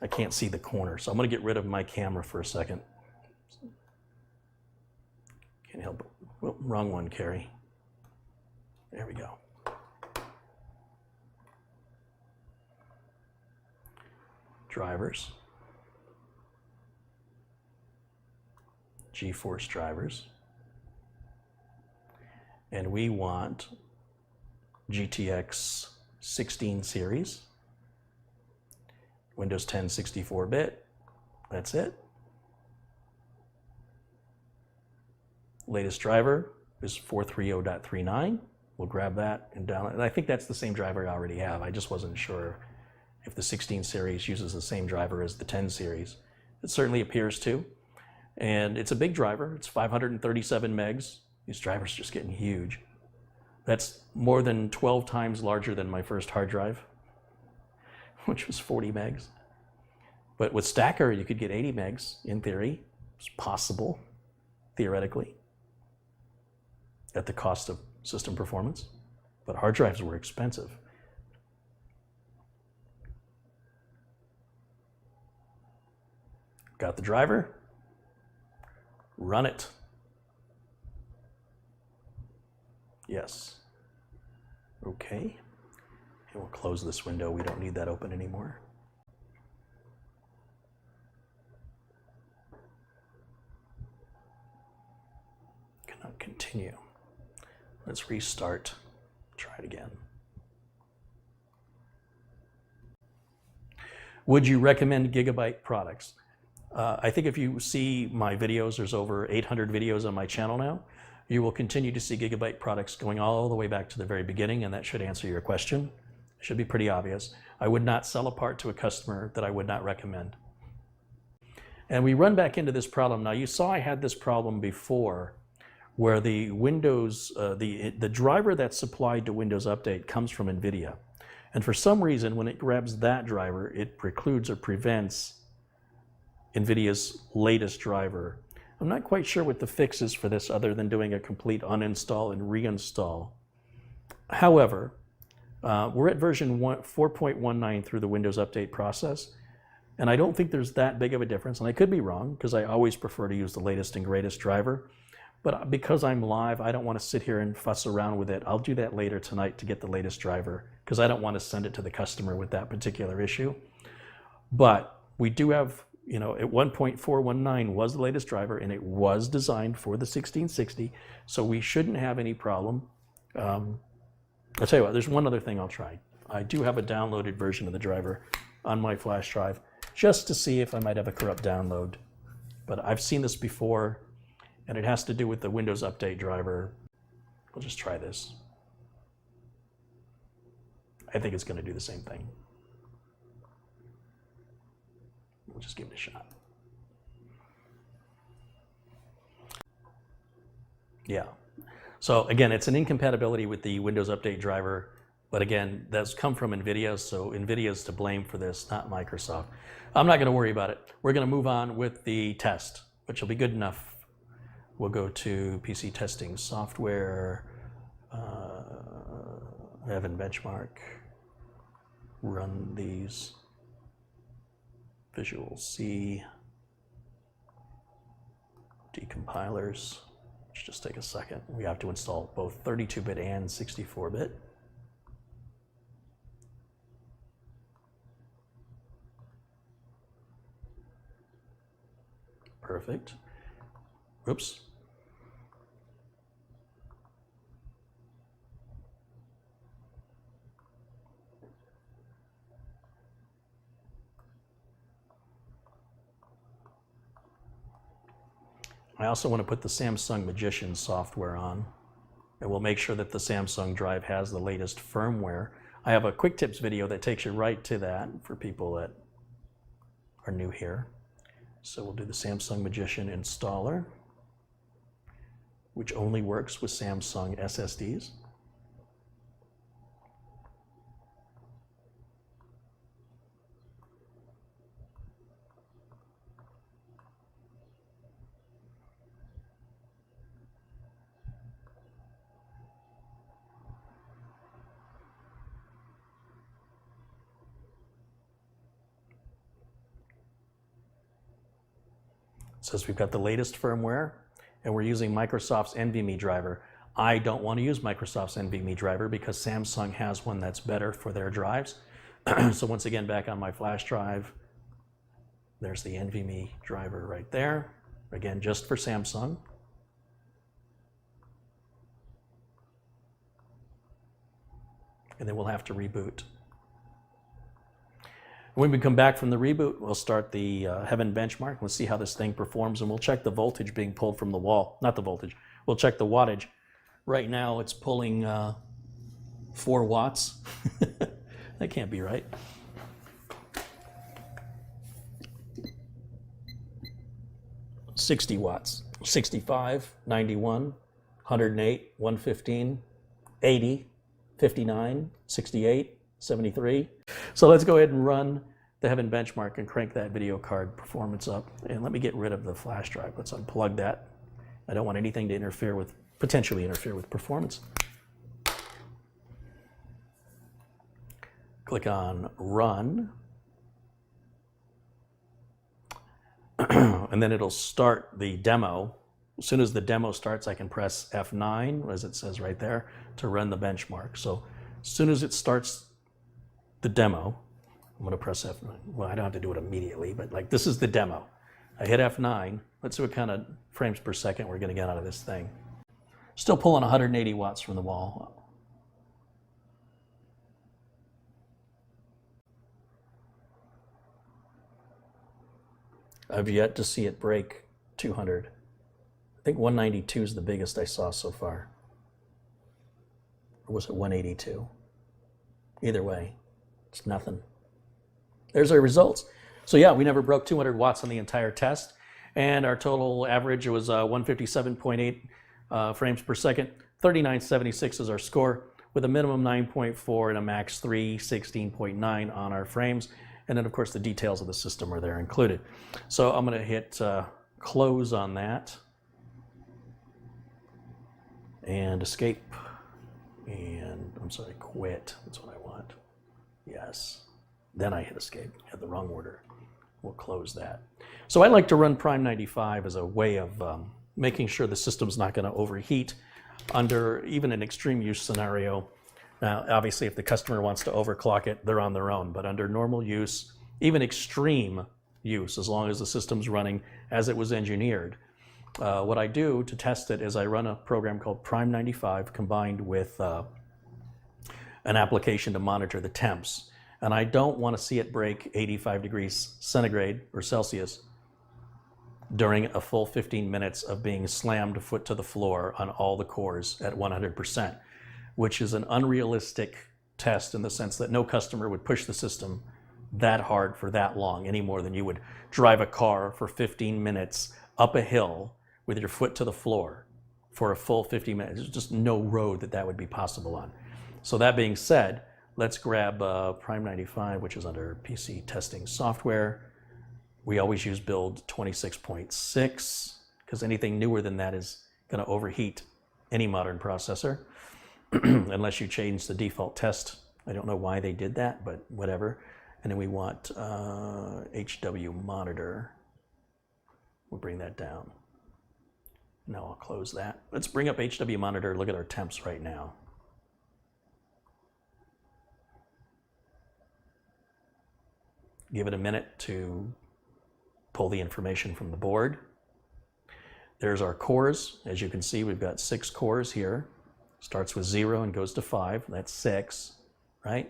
I can't see the corner, so I'm going to get rid of my camera for a second. Can't help it. Oh, wrong one, Carey. There we go. Drivers. GeForce drivers. And we want GTX 16 series. Windows 10 64-bit. That's it. Latest driver is 430.39. We'll grab that and download. And I think that's the same driver I already have. I just wasn't sure if the 16 series uses the same driver as the 10 series. It certainly appears to. And it's a big driver. It's 537 megs. These drivers are just getting huge. That's more than 12 times larger than my first hard drive, which was 40 megs. But with Stacker, you could get 80 megs in theory. It's possible, theoretically, at the cost of system performance. But hard drives were expensive. Got the driver. Run it. Yes. Okay. And we'll close this window. We don't need that open anymore. Cannot continue. Let's restart. Try it again. Would you recommend Gigabyte products? I think if you see my videos, there's over 800 videos on my channel now. You will continue to see Gigabyte products going all the way back to the very beginning, and that should answer your question. It should be pretty obvious. I would not sell a part to a customer that I would not recommend. And we run back into this problem. Now, you saw I had this problem before where the Windows, the driver that's supplied to Windows Update comes from NVIDIA. And for some reason, when it grabs that driver, it precludes or prevents NVIDIA's latest driver. I'm not quite sure what the fix is for this other than doing a complete uninstall and reinstall. However, we're at version 4.19 through the Windows Update process, and I don't think there's that big of a difference, and I could be wrong because I always prefer to use the latest and greatest driver. But because I'm live, I don't want to sit here and fuss around with it. I'll do that later tonight to get the latest driver because I don't want to send it to the customer with that particular issue. But we do have, you know, at 1.419 was the latest driver, and it was designed for the 1660, so we shouldn't have any problem. I'll tell you what, there's one other thing I'll try. I do have a downloaded version of the driver on my flash drive just to see if I might have a corrupt download. But I've seen this before, and it has to do with the Windows Update driver. We'll just try this. I think it's going to do the same thing. We'll just give it a shot. Yeah. So again, it's an incompatibility with the Windows Update driver, but again, that's come from NVIDIA, so NVIDIA's to blame for this, not Microsoft. I'm not going to worry about it. We're going to move on with the test, which will be good enough. We'll go to PC testing software, Evan benchmark, run these. Visual C, decompilers, Just take a second. We have to install both 32-bit and 64-bit. Perfect. Oops. I also want to put the Samsung Magician software on, and we'll make sure that the Samsung drive has the latest firmware. I have a quick tips video that takes you right to that for people that are new here. So we'll do the Samsung Magician installer, which only works with Samsung SSDs. Says we've got the latest firmware and we're using Microsoft's NVMe driver. I don't want to use Microsoft's NVMe driver because Samsung has one that's better for their drives. So once again, back on my flash drive, there's the NVMe driver right there. Again, just for Samsung. And then we'll have to reboot. When we come back from the reboot, we'll start the Heaven benchmark. We'll see how this thing performs, and we'll check the voltage being pulled from the wall. Not the voltage. We'll check the wattage. Right now, it's pulling 4 watts. That can't be right. $60 watts. 65, 91, 108, 115, 80, 59, 68, 73. So let's go ahead and run the Heaven benchmark and crank that video card performance up. And let me get rid of the flash drive. Let's unplug that. I don't want anything to interfere with, potentially interfere with performance. Click on Run. And then it'll start the demo. As soon as the demo starts, I can press F9, as it says right there, to run the benchmark. So as soon as it starts the demo, I'm going to press F9. Well, I don't have to do it immediately, but like this is the demo. I hit F9. Let's see what kind of frames per second we're going to get out of this thing. Still pulling 180 watts from the wall. I've yet to see it break 200. I think 192 is the biggest I saw so far. Or was it 182? Either way, it's nothing. There's our results. So yeah, we never broke 200 watts on the entire test, and our total average was 157.8 frames per second. 3976 is our score, with a minimum 9.4 and a max 316.9 on our frames. And then of course the details of the system are there included. So I'm going to hit close on that and escape. And I'm sorry, quit. That's what I want. Yes. Then I hit escape. I had the wrong order. We'll close that. So I like to run Prime 95 as a way of making sure the system's not going to overheat under even an extreme use scenario. Now, obviously, if the customer wants to overclock it, they're on their own. But under normal use, even extreme use, as long as the system's running as it was engineered, what I do to test it is I run a program called Prime 95 combined with an application to monitor the temps. And I don't want to see it break 85 degrees centigrade or Celsius during a full 15 minutes of being slammed foot to the floor on all the cores at 100%, which is an unrealistic test in the sense that no customer would push the system that hard for that long, any more than you would drive a car for 15 minutes up a hill with your foot to the floor for a full 50 minutes. There's just no road that would be possible on. So that being said, let's grab Prime 95, which is under PC testing software. We always use build 26.6 because anything newer than that is going to overheat any modern processor unless you change the default test. I don't know why they did that, but whatever. And then we want HW monitor. We'll bring that down. No, I'll close that. Let's bring up HW monitor, look at our temps right now. Give it a minute to pull the information from the board. There's our cores. As you can see, we've got 6 cores here. Starts with 0 and goes to 5. That's 6, right?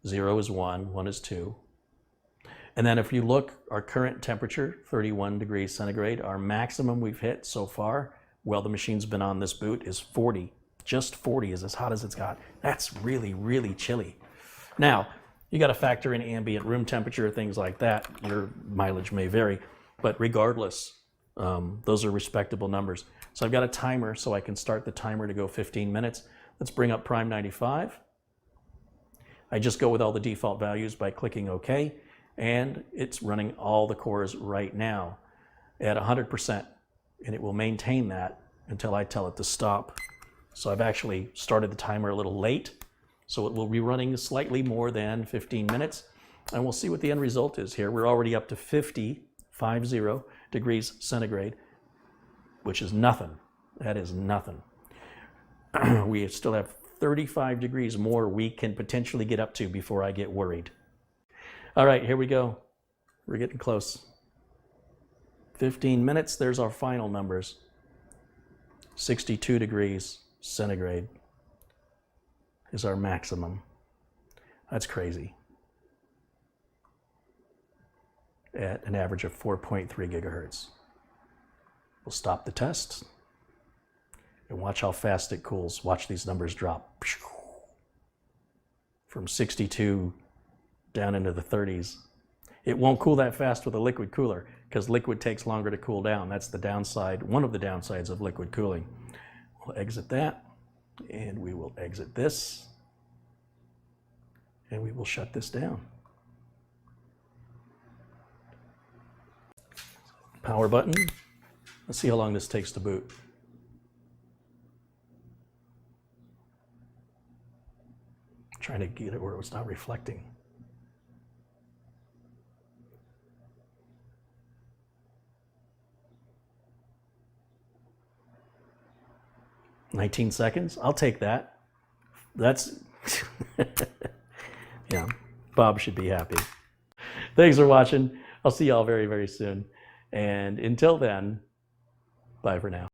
0 is 1, 1 is 2. And then if you look, our current temperature, 31 degrees centigrade, our maximum we've hit so far, while the machine's been on this boot, is 40. Just 40 is as hot as it's got. That's really, really chilly. Now, you got to factor in ambient room temperature, things like that. Your mileage may vary, but regardless, those are respectable numbers. So I've got a timer, so I can start the timer to go 15 minutes. Let's bring up Prime 95. I just go with all the default values by clicking OK, and it's running all the cores right now at 100%, and it will maintain that until I tell it to stop. So I've actually started the timer a little late, so it will be running slightly more than 15 minutes, and we'll see what the end result is here. We're already up to 50 degrees centigrade, which is nothing. That is nothing. We still have 35 degrees more we can potentially get up to before I get worried. All right, here we go. We're getting close. 15 minutes, there's our final numbers. 62 degrees centigrade is our maximum. That's crazy. At an average of 4.3 gigahertz. We'll stop the test and watch how fast it cools. Watch these numbers drop. From 62 down into the 30s. It won't cool that fast with a liquid cooler because liquid takes longer to cool down. That's the downside, one of the downsides of liquid cooling. We'll exit that, and we will exit this, and we will shut this down. Power button. Let's see how long this takes to boot. Trying to get it where it's not reflecting. $19 seconds. I'll take that. That's yeah. Bob should be happy. Thanks for watching. I'll see y'all very, very soon. And until then, bye for now.